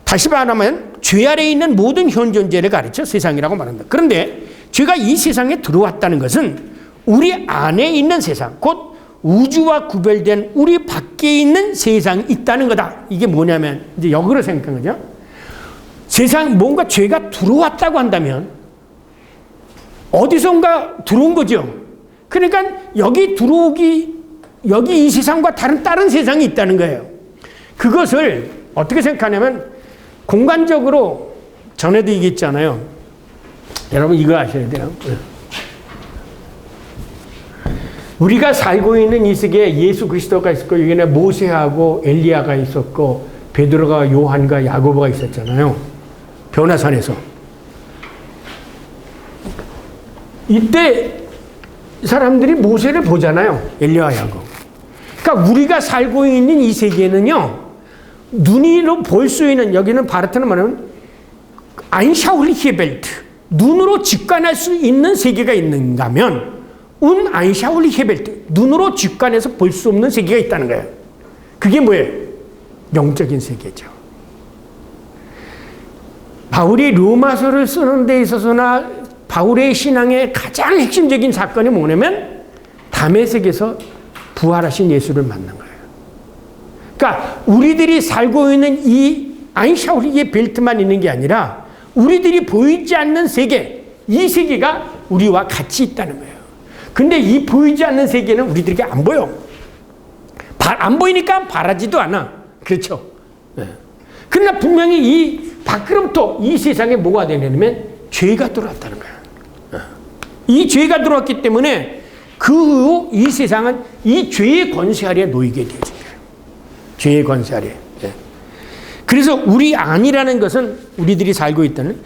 다시 말하면 죄 아래에 있는 모든 현존재를 가르쳐 세상이라고 말한다. 그런데 죄가 이 세상에 들어왔다는 것은 우리 안에 있는 세상, 곧 우주와 구별된 우리 밖에 있는 세상이 있다는 거다. 이게 뭐냐면 이제 역으로 생각한 거죠. 세상 뭔가 죄가 들어왔다고 한다면 어디선가 들어온 거죠. 그러니까 여기 이 세상과 다른 세상이 있다는 거예요. 그것을 어떻게 생각하냐면 공간적으로 전에도 얘기했잖아요. 여러분 이거 아셔야 돼요. 우리가 살고 있는 이 세계에 예수 그리스도가 있었고 여기는 모세하고 엘리야가 있었고 베드로가 요한과 야고보가 있었잖아요. 변화산에서. 이때 사람들이 모세를 보잖아요. 엘리야와 야고보. 그러니까 우리가 살고 있는 이 세계는요. 눈으로 볼 수 있는, 여기는 바르트는 뭐냐면 아인샤울리히에 벨트, 눈으로 직관할 수 있는 세계가 있는가 하면 아인샤울리히에 벨트, 눈으로 직관해서 볼 수 없는 세계가 있다는 거예요. 그게 뭐예요? 영적인 세계죠. 바울이 로마서를 쓰는 데 있어서나 바울의 신앙의 가장 핵심적인 사건이 뭐냐면 다메섹에서 부활하신 예수를 만난 거예요. 그러니까 우리들이 살고 있는 이 아인샤울리히에 벨트만 있는 게 아니라 우리들이 보이지 않는 세계, 이 세계가 우리와 같이 있다는 거예요. 근데 이 보이지 않는 세계는 우리들에게 안 보여. 안 보이니까 바라지도 않아. 그렇죠? 네. 그러나 분명히 이 밖으로부터 이 세상에 뭐가 되냐면 죄가 들어왔다는 거야. 이 죄가 들어왔기 때문에 그 후 이 세상은 이 죄의 권세 아래에 놓이게 되어진 거예요. 죄의 권세 아래에. 네. 그래서 우리 안이라는 것은 우리들이 살고 있다는,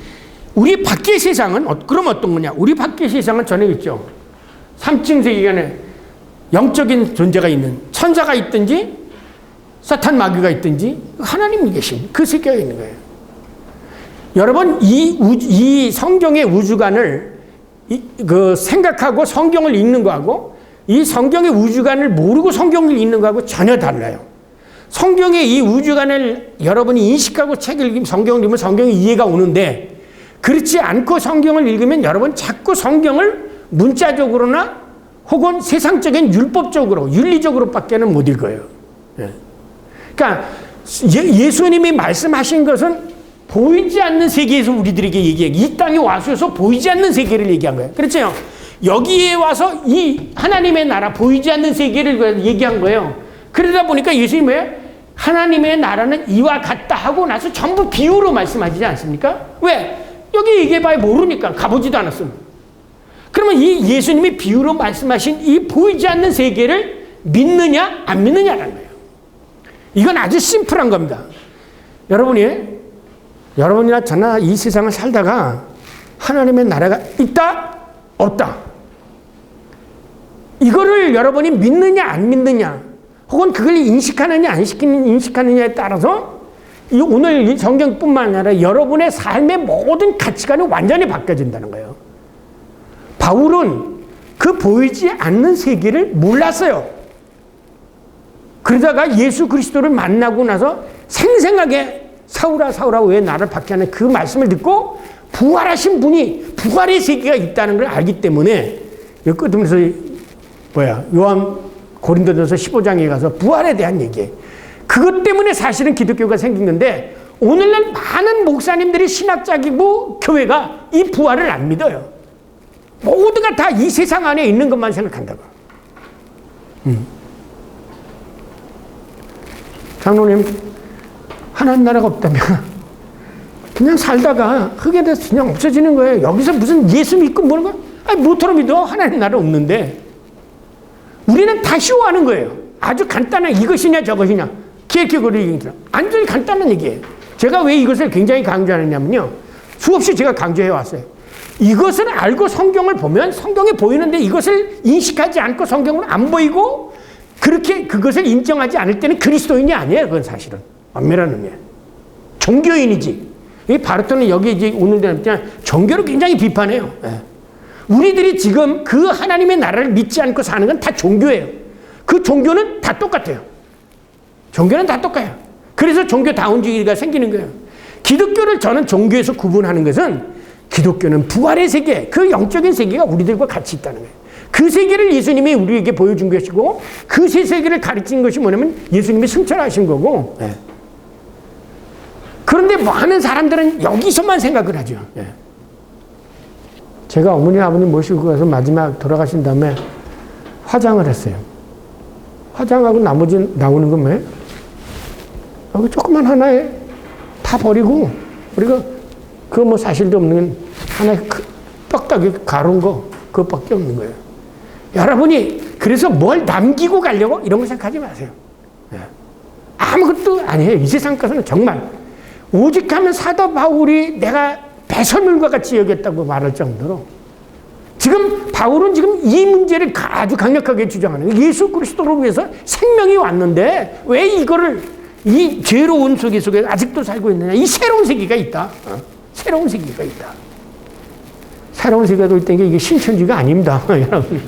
우리 밖의 세상은 그럼 어떤 거냐? 우리 밖의 세상은 전에 있죠. 3층 세계관에 영적인 존재가 있는 천사가 있든지 사탄 마귀가 있든지 하나님이 계신 그 세계가 있는 거예요. 여러분 이 성경의 우주관을 생각하고 성경을 읽는 거하고 이 성경의 우주관을 모르고 성경을 읽는 거하고 전혀 달라요. 성경의 이 우주관을 여러분이 인식하고 책을 읽으면, 성경을 읽으면 성경의 이해가 오는데, 그렇지 않고 성경을 읽으면 여러분 자꾸 성경을 문자적으로나 혹은 세상적인 율법적으로, 윤리적으로밖에는 못 읽어요. 그러니까 예수님이 말씀하신 것은 보이지 않는 세계에서 우리들에게 얘기해. 이 땅에 와서 보이지 않는 세계를 얘기한 거예요. 그렇죠? 여기에 와서 이 하나님의 나라, 보이지 않는 세계를 얘기한 거예요. 그러다 보니까 예수님이 하나님의 나라는 이와 같다 하고 나서 전부 비유로 말씀하시지 않습니까? 왜? 여기 얘기해봐야 모르니까, 가보지도 않았으면. 그러면 이 예수님이 비유로 말씀하신 이 보이지 않는 세계를 믿느냐 안 믿느냐라는 거예요. 이건 아주 심플한 겁니다. 여러분이나 저나 이 세상을 살다가 하나님의 나라가 있다 없다, 이거를 여러분이 믿느냐 안 믿느냐, 혹은 그걸 인식하느냐 안 인식하느냐에 따라서 오늘 이 성경뿐만 아니라 여러분의 삶의 모든 가치관이 완전히 바뀌어진다는 거예요. 바울은 그 보이지 않는 세계를 몰랐어요. 그러다가 예수 그리스도를 만나고 나서 생생하게 사울아 사울아 왜 나를 박해하는 그 말씀을 듣고 부활하신 분이 부활의 세계가 있다는 걸 알기 때문에, 여기 끝으면서 요한 고린도전서 15장에 가서 부활에 대한 얘기예요. 그것 때문에 사실은 기독교가 생긴 건데 오늘날 많은 목사님들이 신학자이고 교회가 이 부활을 안 믿어요. 모두가 다 이 세상 안에 있는 것만 생각한다고. 장로님, 하나님 나라가 없다면 그냥 살다가 흙에 대해서 그냥 없어지는 거예요. 여기서 무슨 예수 믿고 뭐는 거야? 아니, 뭐처럼 믿어? 하나님 나라 없는데. 우리는 다 쉬워하는 거예요. 아주 간단한 이것이냐 저것이냐. 기획교리기처럼. 완전히 간단한 얘기예요. 제가 왜 이것을 굉장히 강조하느냐면요. 수없이 제가 강조해 왔어요. 이것을 알고 성경을 보면 성경에 보이는데 이것을 인식하지 않고 성경을 안 보이고 그렇게 그것을 인정하지 않을 때는 그리스도인이 아니에요. 그건 사실은. 엄밀한 의미예요. 종교인이지. 이 바르토는 여기 이제 오는 데는 종교를 굉장히 비판해요. 예. 우리들이 지금 그 하나님의 나라를 믿지 않고 사는 건 다 종교예요. 그 종교는 다 똑같아요. 종교는 다 똑같아요. 그래서 종교다운주의가 생기는 거예요. 기독교를 저는 종교에서 구분하는 것은 기독교는 부활의 세계, 그 영적인 세계가 우리들과 같이 있다는 거예요. 그 세계를 예수님이 우리에게 보여준 것이고 그 새 세계를 가르친 것이 뭐냐면 예수님이 승천하신 거고. 예. 그런데 많은 사람들은 여기서만 생각을 하죠. 예. 제가 어머니 아버님 모시고 가서 마지막 돌아가신 다음에 화장을 했어요. 화장하고 나머지 나오는 건 뭐예요? 여기 조그만 하나에 다 버리고 우리가 그 뭐 사실도 없는 하나의 뼈다귀 가룬 거 그것밖에 없는 거예요. 여러분이 그래서 뭘 남기고 가려고 이런 거 생각하지 마세요. 네. 아무것도 아니에요. 이 세상 것은 정말 오직 하면 사도 바울이 내가 배설물과 같이 여겼다고 말할 정도로 지금 바울은 지금 이 문제를 아주 강력하게 주장하는 거예요. 예수 그리스도를 위해서 생명이 왔는데 왜 이거를 이 죄로운 세계 속에 아직도 살고 있느냐. 이 새로운 세계가 있다. 새로운 세계가 있다. 새로운 세계가 있다는 게 이게 신천지가 아닙니다. 여러분.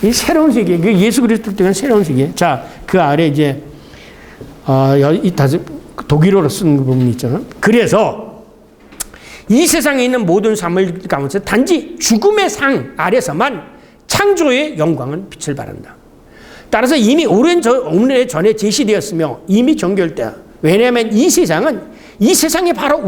이 새로운 세계, 예수 그리스도 때문에 새로운 세계. 자, 그 아래 이제, 이 다섯, 독일어로 쓴 부분이 있잖아요. 그래서 이 세상에 있는 모든 사물 가운데 단지 죽음의 상 아래서만 창조의 영광은 빛을 발한다. 따라서 이미 오랜 전에 제시되었으며 이미 정결되었다. 왜냐하면 이 세상이 바로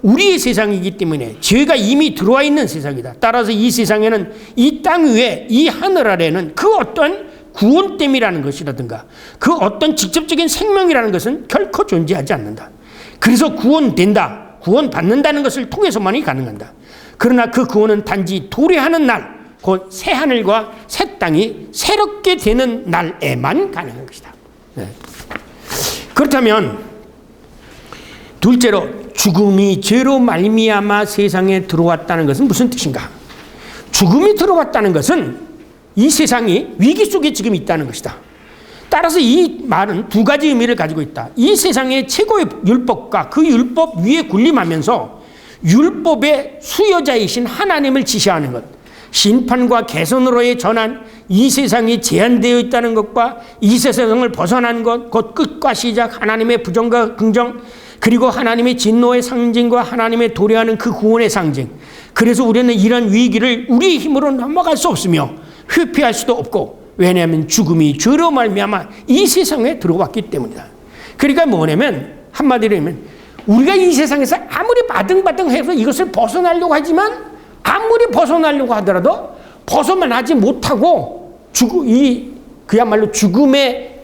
우리의 세상이기 때문에 죄가 이미 들어와 있는 세상이다. 따라서 이 세상에는 이 땅 위에 이 하늘 아래는 그 어떤 구원됨이라는 것이라든가 그 어떤 직접적인 생명이라는 것은 결코 존재하지 않는다. 그래서 구원된다, 구원받는다는 것을 통해서만이 가능한다. 그러나 그 구원은 단지 도래하는 날, 곧 새 하늘과 새 땅이 새롭게 되는 날에만 가능한 것이다. 네. 그렇다면 둘째로 죽음이 죄로 말미암아 세상에 들어왔다는 것은 무슨 뜻인가? 죽음이 들어왔다는 것은 이 세상이 위기 속에 지금 있다는 것이다. 따라서 이 말은 두 가지 의미를 가지고 있다. 이 세상의 최고의 율법과 그 율법 위에 군림하면서 율법의 수여자이신 하나님을 지시하는 것, 심판과 개선으로의 전환, 이 세상이 제한되어 있다는 것과 이 세상을 벗어난 것, 곧 끝과 시작, 하나님의 부정과 긍정, 그리고 하나님의 진노의 상징과 하나님의 도래하는 그 구원의 상징. 그래서 우리는 이런 위기를 우리의 힘으로 넘어갈 수 없으며 회피할 수도 없고, 왜냐하면 죽음이 죄로 말미암아 이 세상에 들어왔기 때문이다. 그러니까 뭐냐면 한마디로 하면 우리가 이 세상에서 아무리 바등바등해서 이것을 벗어나려고 하지만 아무리 벗어나려고 하더라도 벗어나지 못하고 그야말로 죽음에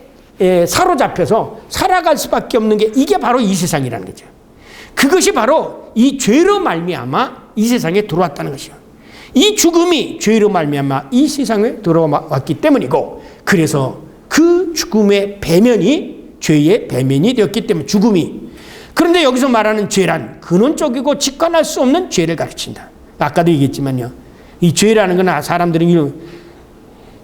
사로잡혀서 살아갈 수밖에 없는 게 이게 바로 이 세상이라는 거죠. 그것이 바로 이 죄로 말미암아 이 세상에 들어왔다는 것이요. 이 죽음이 죄로 말미암아 이 세상에 들어왔기 때문이고, 그래서 그 죽음의 배면이 죄의 배면이 되었기 때문에 죽음이. 그런데 여기서 말하는 죄란 근원적이고 직관할 수 없는 죄를 가르친다. 아까도 얘기했지만요, 이 죄라는 건 사람들이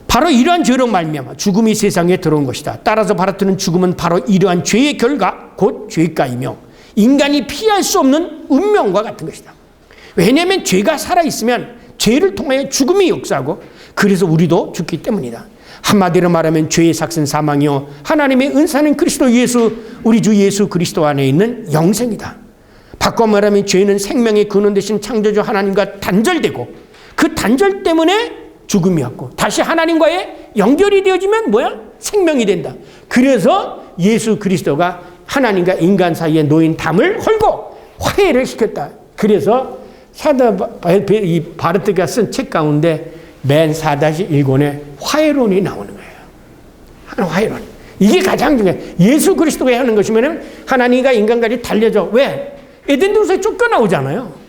바로 이러한 죄로 말미암아 죽음이 세상에 들어온 것이다. 따라서 바르트는 죽음은 바로 이러한 죄의 결과, 곧 죄가이며 인간이 피할 수 없는 운명과 같은 것이다. 왜냐하면 죄가 살아있으면 죄를 통하여 죽음이 역사하고, 그래서 우리도 죽기 때문이다. 한마디로 말하면 죄의 삭은 사망이요 하나님의 은사는 그리스도 예수, 우리 주 예수 그리스도 안에 있는 영생이다. 바꿔 말하면 죄는 생명의 근원 되신 창조주 하나님과 단절되고, 그 단절 때문에 죽음이었고 다시 하나님과의 연결이 되어지면 뭐야? 생명이 된다. 그래서 예수 그리스도가 하나님과 인간 사이에 놓인 담을 헐고 화해를 시켰다. 그래서 이 바르트가 쓴 책 가운데 맨 4-1권에 화해론이 나오는 거예요. 화해론. 이게 가장 중요해. 예수 그리스도가 하는 것이면 하나님과 인간까지 달려져. 왜? 에덴 동산에 쫓겨나오잖아요.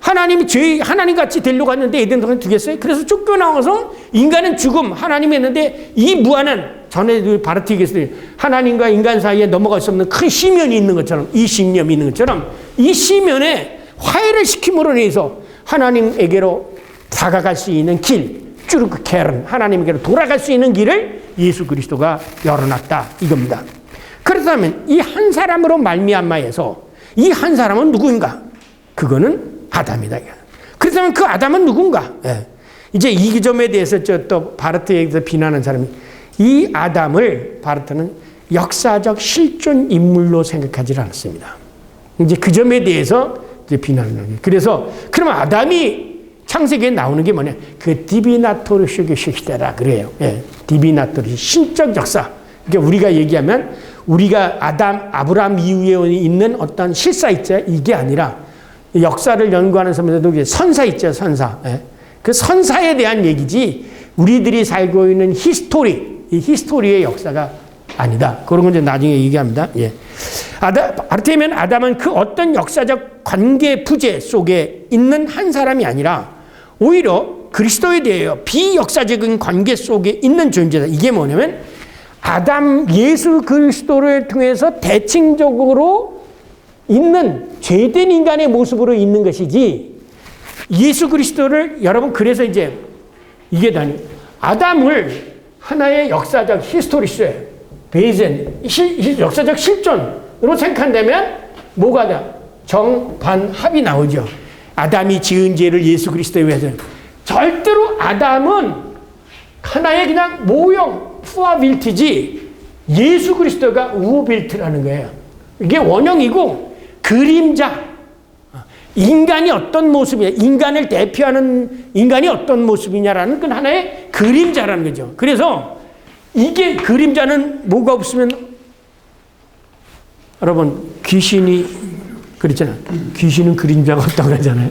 하나님이 하나님 같이 되려고 했는데 에덴 동산에 두겠어요? 그래서 쫓겨나와서 인간은 죽음, 하나님이 했는데 이 무한한 전에 바르트 얘기했어요. 하나님과 인간 사이에 넘어갈 수 없는 큰 시면이 있는 것처럼, 이 신념이 있는 것처럼 이 시면에 화해를 시킴으로 인해서 하나님에게로 다가갈 수 있는 길, 쭈르크 케른, 하나님에게로 돌아갈 수 있는 길을 예수 그리스도가 열어놨다 이겁니다. 그렇다면 이 한 사람으로 말미암아에서 이 한 사람은 누구인가? 그거는 아담이다. 그렇다면 그 아담은 누군가? 예. 이제 이 점에 대해서 또 바르트에게서 비난하는 사람이 이 아담을 바르트는 역사적 실존 인물로 생각하지 않았습니다. 이제 그 점에 대해서 이제 비난을 하는 거예요. 그래서 그러면 아담이 창세기에 나오는 게 뭐냐? 그 디비나토르식의 시대라 그래요. 예. 디비나토르 신적 역사. 그러니까 우리가 얘기하면 우리가 아브라함 이후에 있는 어떤 실사 있죠. 이게 아니라 역사를 연구하는 사람들도 선사 있죠. 선사. 예. 그 선사에 대한 얘기지 우리들이 살고 있는 이 히스토리의 역사가 아니다. 그런 건 이제 나중에 얘기합니다. 예. 바르트에면 아담은 그 어떤 역사적 관계 부재 속에 있는 한 사람이 아니라 오히려 그리스도에 대하여 비역사적인 관계 속에 있는 존재다. 이게 뭐냐면 예수 그리스도를 통해서 대칭적으로 있는 죄된 인간의 모습으로 있는 것이지 예수 그리스도를 여러분 그래서 이제 이게 아담을 하나의 역사적 히스토리스 베이젠 역사적 실존으로 생각한다면 뭐가 다 정반합이 나오죠. 아담이 지은 죄를 예수 그리스도에 위해서 절대로 아담은 하나의 그냥 모형 푸아빌트지 예수 그리스도가 우빌트라는 거예요. 이게 원형이고 그림자 인간이 어떤 모습이냐 인간을 대표하는 인간이 어떤 모습이냐라는 건 하나의 그림자라는 거죠. 그래서 이게 그림자는 뭐가 없으면 여러분 귀신이 그렇잖아요. 귀신은 그림자가 없다고 하잖아요.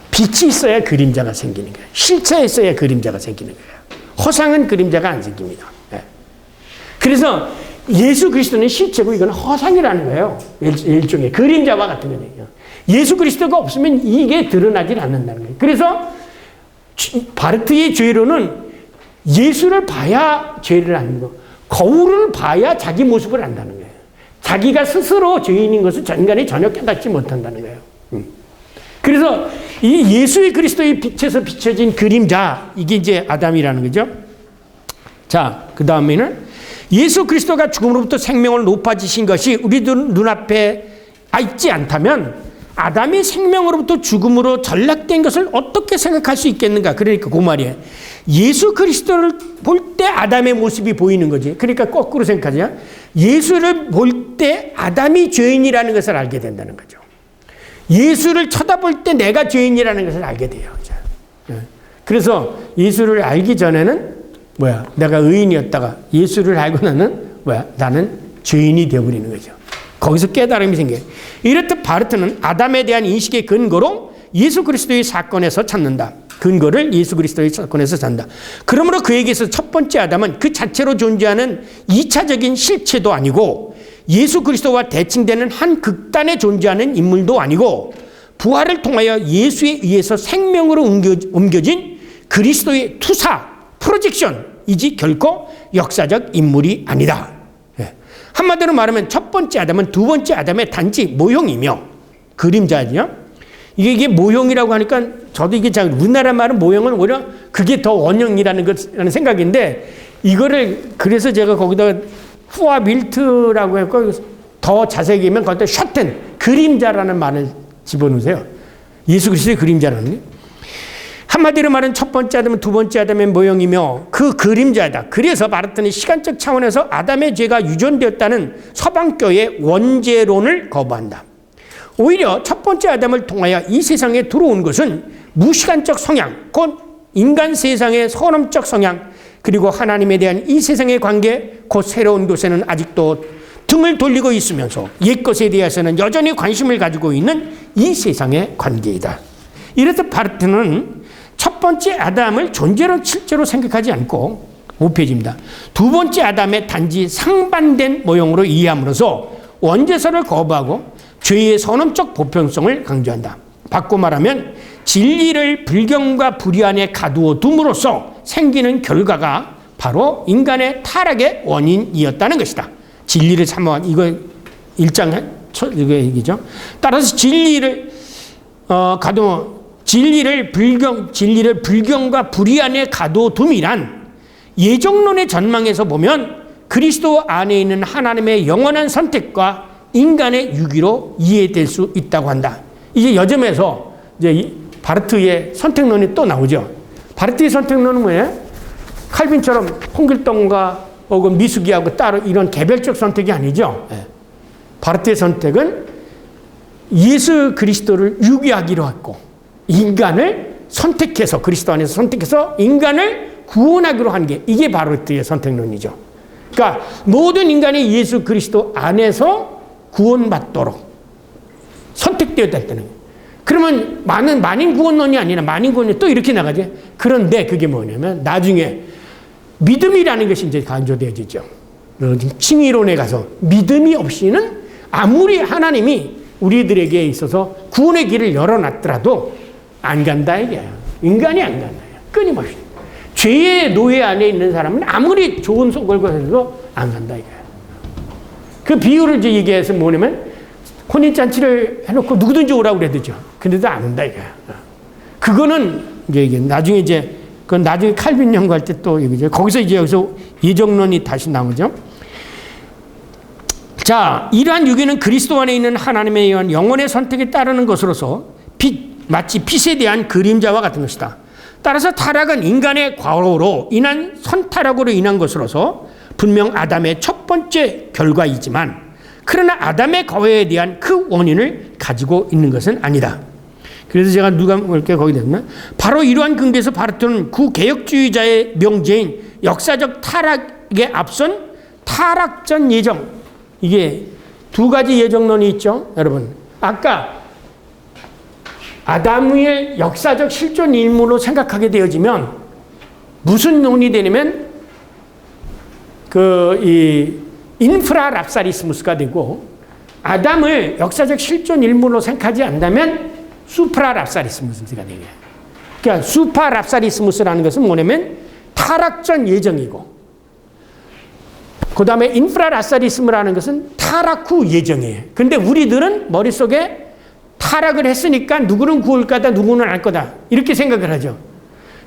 빛이 있어야 그림자가 생기는 거예요. 실체에 있어야 그림자가 생기는 거예요. 허상은 그림자가 안 생깁니다. 네. 그래서 예수 그리스도는 실체고 이건 허상이라는 거예요. 일종의 그림자와 같은 거예요. 예수 그리스도가 없으면 이게 드러나질 않는다는 거예요. 그래서 바르트의 죄로는 예수를 봐야 죄를 아는 거, 거울을 봐야 자기 모습을 안다는 거예요. 자기가 스스로 죄인인 것을 인간이 전혀 깨닫지 못한다는 거예요. 그래서 이 예수의 그리스도의 빛에서 비춰진 그림자, 이게 이제 아담이라는 거죠. 자, 그 다음에는 예수 그리스도가 죽음으로부터 생명을 높아지신 것이 우리들 눈앞에 있지 않다면 아담이 생명으로부터 죽음으로 전락된 것을 어떻게 생각할 수 있겠는가? 그러니까 그 말이에요. 예수 그리스도를 볼 때 아담의 모습이 보이는 거지. 그러니까 거꾸로 생각하자. 예수를 볼 때 아담이 죄인이라는 것을 알게 된다는 거죠. 예수를 쳐다볼 때 내가 죄인이라는 것을 알게 돼요. 그래서 예수를 알기 전에는 내가 의인이었다가 예수를 알고 나는 나는 죄인이 되어버리는 거죠. 거기서 깨달음이 생겨요. 이렇듯 바르트는 아담에 대한 인식의 근거로 예수 그리스도의 사건에서 찾는다. 근거를 예수 그리스도의 사건에서 찾는다. 그러므로 그에게서 첫 번째 아담은 그 자체로 존재하는 2차적인 실체도 아니고 예수 그리스도와 대칭되는 한 극단에 존재하는 인물도 아니고 부활을 통하여 예수에 의해서 생명으로 옮겨진 그리스도의 투사, 프로젝션이지 결코 역사적 인물이 아니다. 한마디로 말하면 첫 번째 아담은 두 번째 아담의 단지 모형이며 그림자죠. 이게 모형이라고 하니까 저도 이게 우리나라 말은 모형은 오히려 그게 더 원형이라는 생각인데 이거를 그래서 제가 거기다 후아빌트라고 했고 더 자세히 얘기하면 거기다 셔텐 그림자라는 말을 집어넣으세요. 예수 그리스도의 그림자라는 게. 한마디로 말은 첫 번째 아담은 두 번째 아담의 모형이며 그 그림자다. 그래서 바르트는 시간적 차원에서 아담의 죄가 유전되었다는 서방교의 원죄론을 거부한다. 오히려 첫 번째 아담을 통하여 이 세상에 들어온 것은 무시간적 성향, 곧 인간 세상의 선험적 성향, 그리고 하나님에 대한 이 세상의 관계, 곧 새로운 것에는 아직도 등을 돌리고 있으면서 옛 것에 대해서는 여전히 관심을 가지고 있는 이 세상의 관계이다. 이래서 바르트는 첫 번째 아담을 존재로 실제로 생각하지 않고 5페이지입니다. 두 번째 아담의 단지 상반된 모형으로 이해함으로써 원죄설을 거부하고 죄의 선언적 보편성을 강조한다. 바꿔 말하면 진리를 불경과 불의 안에 가두어 둠으로써 생기는 결과가 바로 인간의 타락의 원인이었다는 것이다. 진리를 삼아 이거 1장 이거 얘기죠. 따라서 진리를 진리를 불경과 불의 안에 가둬둠이란 예정론의 전망에서 보면 그리스도 안에 있는 하나님의 영원한 선택과 인간의 유기로 이해될 수 있다고 한다. 이제 여점에서 이제 바르트의 선택론이 또 나오죠. 바르트의 선택론은 뭐예요? 칼빈처럼 홍길동과 혹은 미숙이하고 따로 이런 개별적 선택이 아니죠. 바르트의 선택은 예수 그리스도를 유기하기로 했고 인간을 선택해서 그리스도 안에서 선택해서 인간을 구원하기로 한 게 이게 바르트의 선택론이죠. 그러니까 모든 인간이 예수 그리스도 안에서 구원받도록 선택되었다는 거예요. 그러면 만인 구원론이 아니라 만인 구원이 또 이렇게 나가죠. 그런데 그게 뭐냐면 나중에 믿음이라는 것이 이제 강조되어지죠. 칭의론에 가서 믿음이 없이는 아무리 하나님이 우리들에게 있어서 구원의 길을 열어놨더라도 안 간다 이게요. 인간이 안 간다. 끊임없이. 죄의 노예 안에 있는 사람은 아무리 좋은 속을 거해도 안 간다 이거예요. 그 비유를 이제 얘기해서 뭐냐면 혼인잔치를 해놓고 누구든지 오라고 그래도죠. 근데도 안 온다 이거예요. 그거는 이제 나중에 이제 그건 나중에 칼빈 연구할 때 또 얘기죠. 여기서 예정론이 다시 나오죠. 자, 이러한 유기는 그리스도 안에 있는 하나님에 의한 영혼의 선택에 따르는 것으로서 마치 빛에 대한 그림자와 같은 것이다. 따라서 타락은 인간의 과오로 인한 선타락으로 인한 것으로서 분명 아담의 첫 번째 결과이지만 그러나 아담의 과오에 대한 그 원인을 가지고 있는 것은 아니다. 그래서 제가 누가 볼게 거기 됐나? 바로 이러한 근거에서 바르트는 구개혁주의자의 명제인 역사적 타락에 앞선 타락전 예정, 이게 두 가지 예정론이 있죠. 여러분 아까 아담의 역사적 실존 인물로 생각하게 되어지면 무슨 논이 되냐면 이 인프라 랍사리스무스가 되고 아담을 역사적 실존 인물로 생각하지 않는다면 수프라 랍사리스무스가 되게. 그러니까 수파 랍사리스무스라는 것은 뭐냐면 타락전 예정이고 그 다음에 인프라 랍사리스무라는 것은 타락 후 예정이에요. 근데 우리들은 머릿속에 타락을 했으니까 누구는 구할 거다, 누구는 알 거다. 이렇게 생각을 하죠.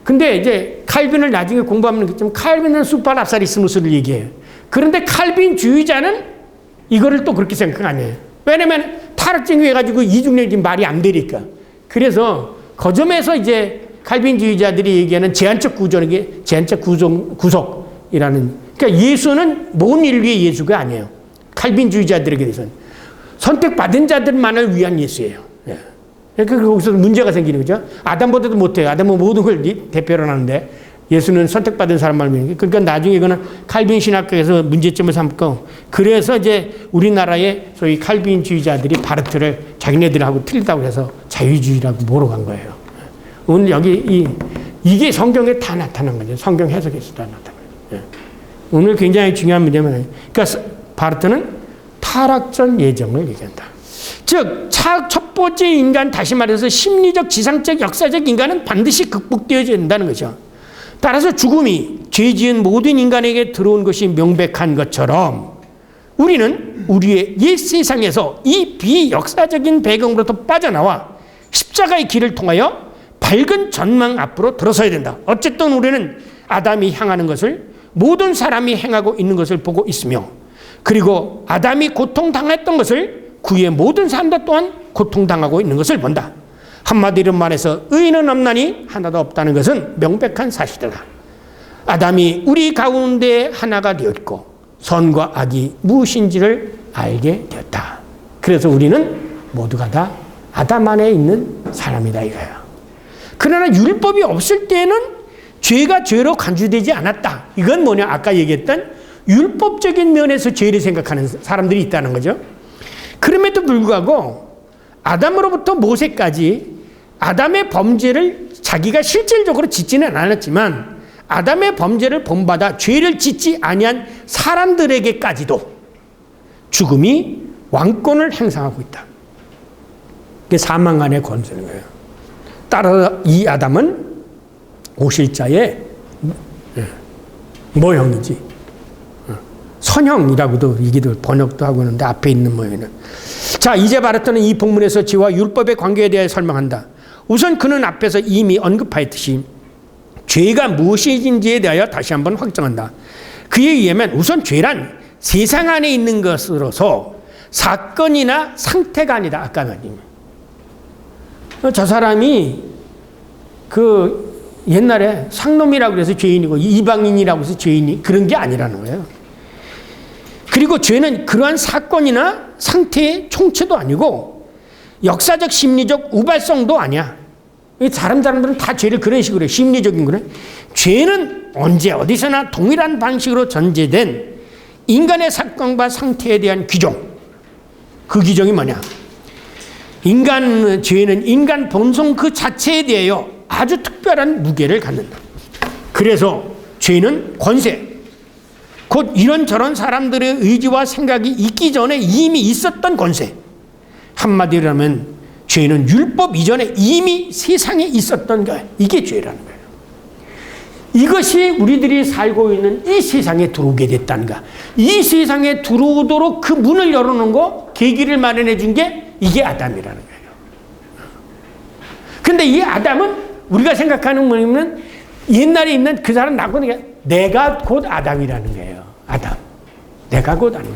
근데 이제 칼빈을 나중에 공부하면 겠지만 칼빈은 수파 랍사리스무스를 얘기해요. 그런데 칼빈주의자는 이거를 또 그렇게 생각 안 해요. 왜냐면 타락증이 해가지고 이중력이 말이 안 되니까. 그래서 그 점에서 이제 칼빈주의자들이 얘기하는 제한적 구조는 제한적 구속이라는. 그러니까 예수는 모든 인류의 예수가 아니에요. 칼빈주의자들에게 대해서는 선택받은 자들만을 위한 예수예요. 그러니까 거기서 문제가 생기는 거죠. 아담보다도 못해요. 아담은 모든 걸 대표로 하는데 예수는 선택받은 사람만 믿는. 그러니까 나중에 이거는 칼빈 신학교에서 문제점을 삼고 그래서 이제 우리나라의 소위 칼빈주의자들이 바르트를 자기네들하고 틀리다고 해서 자유주의라고 몰아간 거예요. 오늘 여기 이게 성경에 다 나타난 거죠. 성경 해석에서 다 나타난 거예요. 오늘 굉장히 중요한 문제는 그러니까 바르트는 타락전 예정을 얘기한다. 즉, 첫 번째 인간, 다시 말해서 심리적, 지상적, 역사적 인간은 반드시 극복되어야 된다는 거죠. 따라서 죽음이 죄 지은 모든 인간에게 들어온 것이 명백한 것처럼 우리는 우리의 옛 세상에서 이 비역사적인 배경으로부터 빠져나와 십자가의 길을 통하여 밝은 전망 앞으로 들어서야 된다. 어쨌든 우리는 아담이 향하는 것을 모든 사람이 행하고 있는 것을 보고 있으며 그리고 아담이 고통당했던 것을 그의 모든 사람들 또한 고통당하고 있는 것을 본다. 한마디로 말해서 의인은 없나니 하나도 없다는 것은 명백한 사실이다. 아담이 우리 가운데 하나가 되었고 선과 악이 무엇인지를 알게 되었다. 그래서 우리는 모두가 다 아담 안에 있는 사람이다 이거예요. 그러나 율법이 없을 때는 죄가 죄로 간주되지 않았다. 이건 뭐냐? 아까 얘기했던 율법적인 면에서 죄를 생각하는 사람들이 있다는 거죠. 그럼에도 불구하고 아담으로부터 모세까지 아담의 범죄를 자기가 실질적으로 짓지는 않았지만 아담의 범죄를 본받아 죄를 짓지 아니한 사람들에게까지도 죽음이 왕권을 행사하고 있다. 이게 사망간의 권세는 거예요. 따라서 이 아담은 오실자의 모형이지. 선형이라고도 이기도 번역도 하고 있는데 앞에 있는 모형은. 자, 이제 바르트는 이 본문에서 죄와 율법의 관계에 대해 설명한다. 우선 그는 앞에서 이미 언급하였듯이 죄가 무엇인지에 대하여 다시 한번 확정한다. 그에 의하면 우선 죄란 세상 안에 있는 것으로서 사건이나 상태가 아니다. 아까 말님. 저 사람이 옛날에 상놈이라고 해서 죄인이고 이방인이라고 해서 죄인이 그런 게 아니라는 거예요. 그리고 죄는 그러한 사건이나 상태의 총체도 아니고 역사적 심리적 우발성도 아니야. 사람들은 다 죄를 그런 식으로 해요. 심리적인 거는. 죄는 언제 어디서나 동일한 방식으로 전제된 인간의 사건과 상태에 대한 규정. 그 규정이 뭐냐? 죄는 인간 본성 그 자체에 대하여 아주 특별한 무게를 갖는다. 그래서 죄는 권세, 곧 이런저런 사람들의 의지와 생각이 있기 전에 이미 있었던 권세. 한마디로 하면 죄는 율법 이전에 이미 세상에 있었던 거예요. 이게 죄라는 거예요. 이것이 우리들이 살고 있는 이 세상에 들어오게 됐다는 거. 이 세상에 들어오도록 그 문을 열어놓은 거, 계기를 마련해 준 게 이게 아담이라는 거예요. 근데 이 아담은 우리가 생각하는 뭐냐면 옛날에 있는 그 사람 나고는 내가 곧 아담이라는 거예요. 아담. 내가 곧 아담.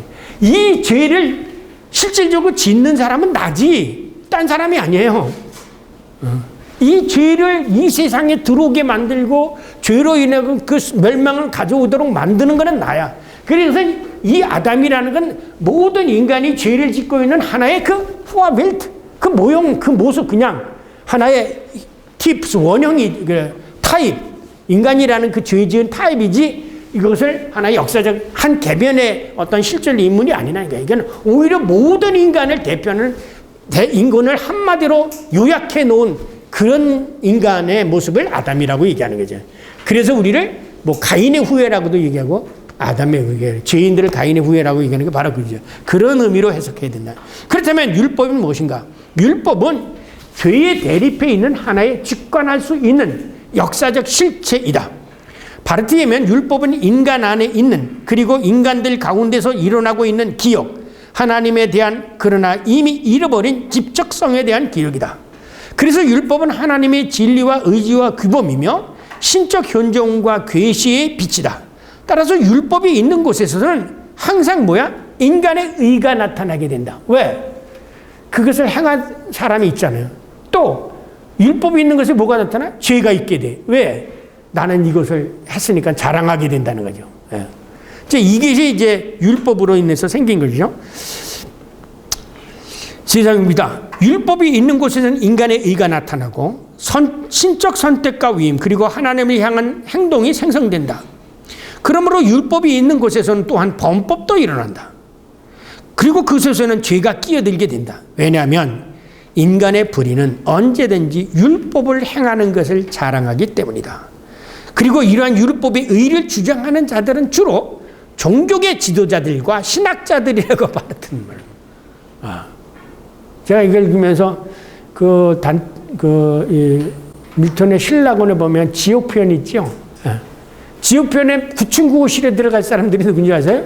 이 죄를 실질적으로 짓는 사람은 나지 딴 사람이 아니에요. 이 죄를 이 세상에 들어오게 만들고 죄로 인해 그 멸망을 가져오도록 만드는 것은 나야. 그래서 이 아담이라는 건 모든 인간이 죄를 짓고 있는 하나의 그 후아벨트, 그 모형, 그 모습, 그냥 하나의 팁스, 원형이, 타입, 인간이라는 그 죄 지은 타입이지 이것을 하나의 역사적 한 개변의 어떤 실존 인물이 아니라니까. 이건 오히려 모든 인간을 대표하는 인간을 한마디로 요약해 놓은 그런 인간의 모습을 아담이라고 얘기하는 거죠. 그래서 우리를 뭐 가인의 후예라고도 얘기하고 아담의 후예, 죄인들을 가인의 후예라고 얘기하는 게 바로 그죠. 그런 의미로 해석해야 된다. 그렇다면 율법은 무엇인가? 율법은 죄의 대립해 있는 하나의 직관할 수 있는 역사적 실체이다. 바르트에 의하면 율법은 인간 안에 있는, 그리고 인간들 가운데서 일어나고 있는 기억, 하나님에 대한 그러나 이미 잃어버린 집적성에 대한 기록이다. 그래서 율법은 하나님의 진리와 의지와 규범이며 신적 현존과 계시의 빛이다. 따라서 율법이 있는 곳에서는 항상 뭐야? 인간의 의가 나타나게 된다. 왜? 그것을 행한 사람이 있잖아요. 또 율법이 있는 것에 뭐가 나타나? 죄가 있게 돼. 왜? 나는 이것을 했으니까 자랑하게 된다는 거죠. 예. 이것이 이제 율법으로 인해서 생긴 거죠. 세상입니다. 율법이 있는 곳에서는 인간의 의가 나타나고 신적 선택과 위임, 그리고 하나님을 향한 행동이 생성된다. 그러므로 율법이 있는 곳에서는 또한 범법도 일어난다. 그리고 그곳에서는 죄가 끼어들게 된다. 왜냐하면 인간의 불의는 언제든지 율법을 행하는 것을 자랑하기 때문이다. 그리고 이러한 율법의 의를 주장하는 자들은 주로 종교계 지도자들과 신학자들이라고 받았던 말. 제가 이걸 읽으면서 밀턴의 신라곤에 보면 지옥 표현 있죠. 지옥 표현에 9층9호실에 들어갈 사람들이 누군지 아세요?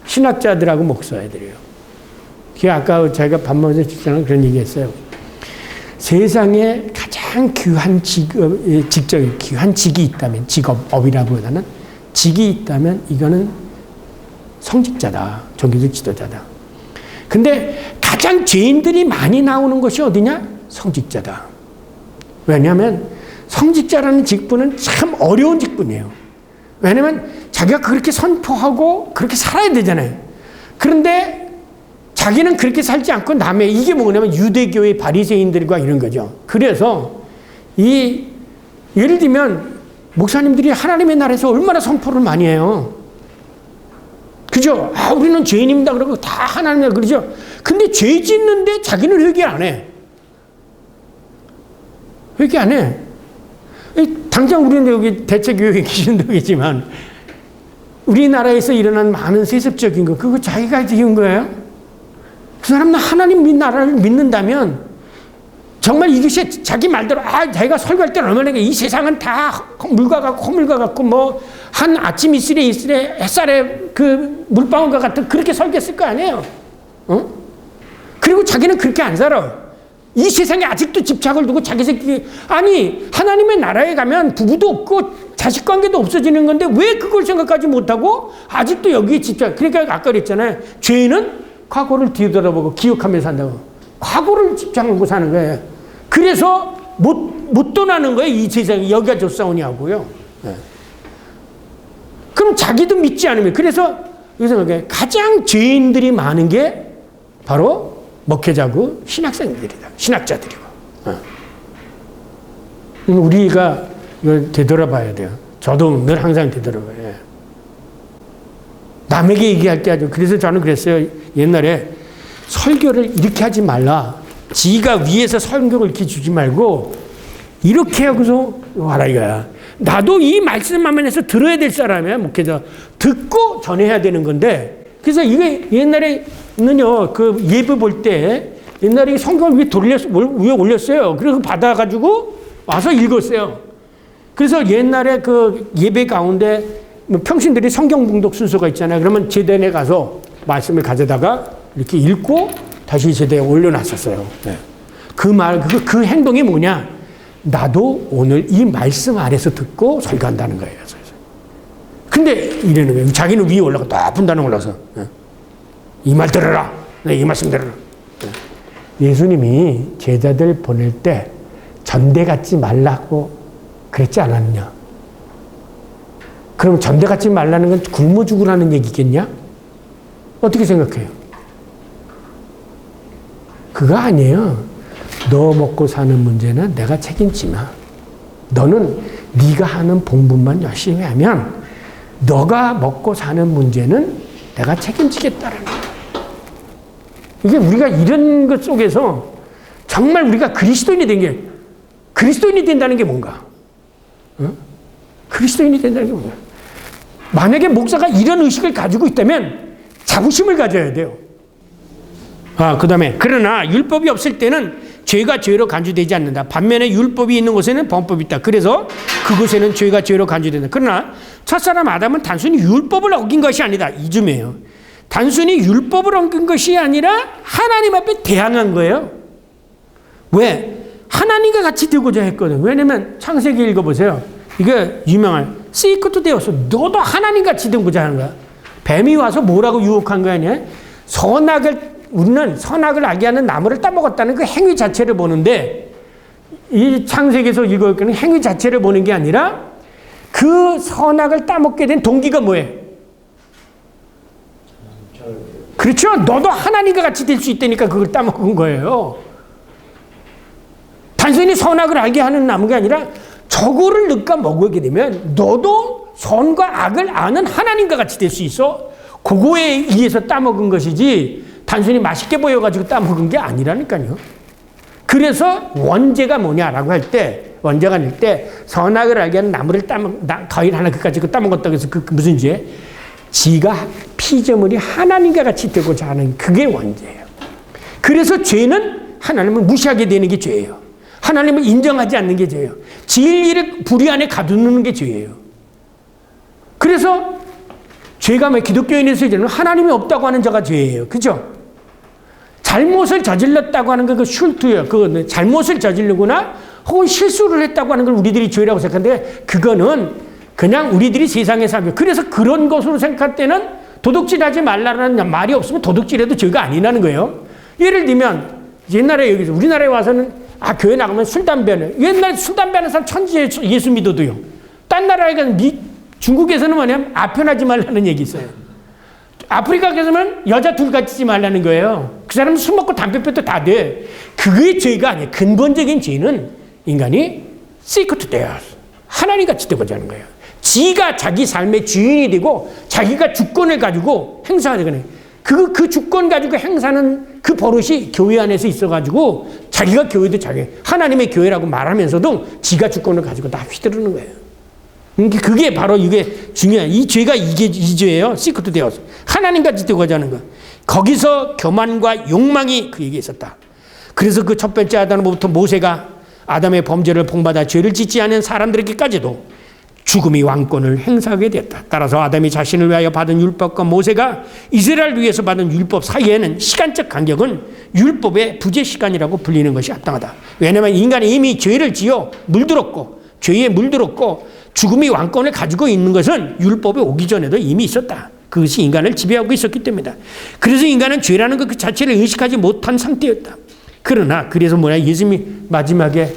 신학자들하고 목사들이에요. 아까 저희가 밥 먹으면서 직전에 그런 얘기했어요. 세상에 가장 귀한 귀한 직이 있다면, 업이라기보다는 직이 있다면 이거는 성직자다, 종교적 지도자다. 근데 가장 죄인들이 많이 나오는 것이 어디냐? 성직자다. 왜냐하면 성직자라는 직분은 참 어려운 직분이에요. 왜냐하면 자기가 그렇게 선포하고 그렇게 살아야 되잖아요. 그런데 자기는 그렇게 살지 않고 이게 뭐냐면 유대교의 바리새인들과 이런 거죠. 그래서 예를 들면 목사님들이 하나님의 나라에서 얼마나 선포를 많이 해요. 그죠? 우리는 죄인입니다. 그러고 다 하나님이라 그러죠. 근데 죄 짓는데 자기는 회개 안 해. 회개 안 해. 당장 우리는 여기 대체교육에 계신다고겠지만 우리나라에서 일어난 많은 세습적인 거 그거 자기가 지은 거예요. 그 사람은 하나님 나라를 믿는다면 정말 이것이 자기 말대로 자기가 설교할 때는 얼마나 이 세상은 다 물과 같고 허물과 같고 뭐 한 아침 이슬에 햇살에 그 물방울과 같은 그렇게 설교했을 거 아니에요. 그리고 자기는 그렇게 안 살아. 이 세상에 아직도 집착을 두고 자기 새끼 하나님의 나라에 가면 부부도 없고 자식 관계도 없어지는 건데 왜 그걸 생각하지 못하고 아직도 여기에 집착. 그러니까 아까 그랬잖아요. 죄인은 과거를 뒤돌아보고 기억하며 산다고. 과거를 집착하고 사는 거예요. 그래서 못 떠나는 거예요. 이 세상에 여기가 좋사오냐고요. 네. 그럼 자기도 믿지 않으면 그래서 생각해 가장 죄인들이 많은 게 바로 목회자고 신학생들이다. 신학자들이고. 우리가 이걸 되돌아봐야 돼요. 저도 늘 항상 되돌아봐야 해요. 남에게 얘기할 때 아주 그래서 저는 그랬어요. 옛날에 설교를 이렇게 하지 말라. 지가 위에서 설교를 이렇게 주지 말고 이렇게 하고서 와라 이거야. 나도 이 말씀 하면서 들어야 될 사람이야. 목회자. 듣고 전해야 되는 건데 그래서 이게 옛날에는요 그 예배 볼 때 옛날에 성경을 위에 올렸어요. 그래서 받아가지고 와서 읽었어요. 그래서 옛날에 그 예배 가운데 평신들이 성경 봉독 순서가 있잖아요. 그러면 제단에 가서 말씀을 가져다가 이렇게 읽고 다시 제대에 올려놨었어요. 네. 그 행동이 뭐냐? 나도 오늘 이 말씀 아래서 듣고 설교한다는 거예요. 근데 이러는 거예요. 자기는 위에 올라가 높은 단어 올라서 이 말 들어라. 네, 이 말씀 들어라. 예수님이 제자들 보낼 때 전대 갖지 말라고 그랬지 않았냐? 그럼 전대 갖지 말라는 건 굶어 죽으라는 얘기겠냐? 어떻게 생각해요? 그거 아니에요. 너 먹고 사는 문제는 내가 책임지 마. 너는 네가 하는 본분만 열심히 하면 너가 먹고 사는 문제는 내가 책임지겠다라는 거예요. 이게 우리가 이런 것 속에서 정말 우리가 그리스도인이 된다는 게 뭔가? 그리스도인이 된다는 게 뭔가? 만약에 목사가 이런 의식을 가지고 있다면 자부심을 가져야 돼요. 그 다음에 그러나 율법이 없을 때는 죄가 죄로 간주되지 않는다. 반면에 율법이 있는 곳에는 범법이 있다. 그래서 그곳에는 죄가 죄로 간주된다. 그러나 첫사람 아담은 단순히 율법을 어긴 것이 아니다. 이 점이에요. 단순히 율법을 어긴 것이 아니라 하나님 앞에 대항한 거예요. 왜? 하나님과 같이 되고자 했거든. 왜냐면 창세기 읽어보세요. 이게 유명한 시크도 되었어. 너도 하나님 같이 되고자 하는 거야. 뱀이 와서 뭐라고 유혹한 거 아니야? 우리는 선악을 알게 하는 나무를 따먹었다는 그 행위 자체를 보는데 이 창세기에서 읽어보는 행위 자체를 보는 게 아니라 그 선악을 따먹게 된 동기가 뭐예요? 그렇죠? 너도 하나님과 같이 될 수 있다니까 그걸 따먹은 거예요. 단순히 선악을 알게 하는 나무가 아니라 저거를 넣고 먹게 되면 너도 선과 악을 아는 하나님과 같이 될 수 있어. 그거에 의해서 따먹은 것이지 단순히 맛있게 보여가지고 따먹은 게 아니라니까요. 그래서 원죄가 뭐냐라고 할 때 원죄가 낼 때 선악을 알게 하는 나무를 과일 하나 그까지 따먹었다고 해서 그 무슨 죄? 지가 피조물이 하나님과 같이 되고자 하는 그게 원죄예요. 그래서 죄는 하나님을 무시하게 되는 게 죄예요. 하나님을 인정하지 않는 게 죄예요. 진리를 불의 안에 가두는 게 죄예요. 그래서 죄가 기독교인에서 이제는 하나님이 없다고 하는 자가 죄예요. 그죠? 잘못을 저질렀다고 하는 그 슐투예요. 그거 잘못을 저지르거나 혹은 실수를 했다고 하는 걸 우리들이 죄라고 생각하는데 그거는 그냥 우리들이 세상에 살고 그래서 그런 것으로 생각할 때는 도둑질하지 말라는 말이 없으면 도둑질해도 죄가 아니라는 거예요. 예를 들면 옛날에 여기서 우리나라에 와서는 교회 나가면 술 담배는 옛날에 술 담배 하는 사람 천지에 예수 믿어도요. 딴 나라에 가서 중국에서는 뭐냐면 아편하지 말라는 얘기 있어요. 아프리카 가서는 여자 둘 같이 말라는 거예요. 그 사람은 술 먹고 담배 펴도 다 돼. 그게 죄가 아니에요. 근본적인 죄는 인간이 시크트 되어서 하나님같이 되고자 하는 거예요. 지가 자기 삶의 주인이 되고 자기가 주권을 가지고 행사하는 거예요. 그 주권 가지고 행사하는 그 버릇이 교회 안에서 있어가지고 자기가 교회도 자기 하나님의 교회라고 말하면서도 지가 주권을 가지고 다 휘두르는 거예요. 그게 바로 이게 중요한 이 죄가 이게 이 죄예요. 시크트 되어서 하나님같이 되고자 하는 거. 거기서 교만과 욕망이 그에게 있었다. 그래서 그 첫 번째 아담으로부터 모세가 아담의 범죄를 본받아 죄를 짓지 않은 사람들에게까지도 죽음의 왕권을 행사하게 되었다. 따라서 아담이 자신을 위하여 받은 율법과 모세가 이스라엘을 위해서 받은 율법 사이에는 시간적 간격은 율법의 부재 시간이라고 불리는 것이 합당하다. 왜냐하면 인간이 이미 죄를 지어 물들었고 죄에 물들었고 죽음의 왕권을 가지고 있는 것은 율법이 오기 전에도 이미 있었다. 그것이 인간을 지배하고 있었기 때문이다. 그래서 인간은 죄라는 것 그 자체를 의식하지 못한 상태였다. 그러나 그래서 예수님이 마지막에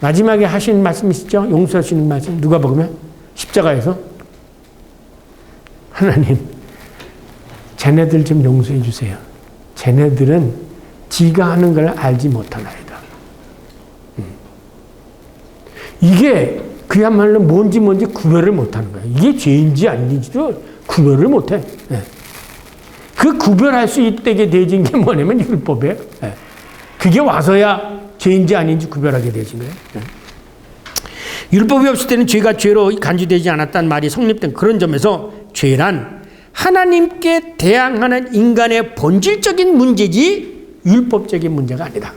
하신 말씀이시죠? 용서하시는 말씀. 누가 보면 십자가에서 하나님 쟤네들 좀 용서해 주세요. 쟤네들은 지가 하는 걸 알지 못하나이다. 이게 그야말로 뭔지 구별을 못하는 거예요. 이게 죄인지 아닌지도 구별을 못해. 그 구별할 수 있게 되어진 게 뭐냐면 율법이에요. 그게 와서야 죄인지 아닌지 구별하게 되어진 거예요. 율법이 없을 때는 죄가 죄로 간주되지 않았다는 말이 성립된 그런 점에서 죄란 하나님께 대항하는 인간의 본질적인 문제지 율법적인 문제가 아니다.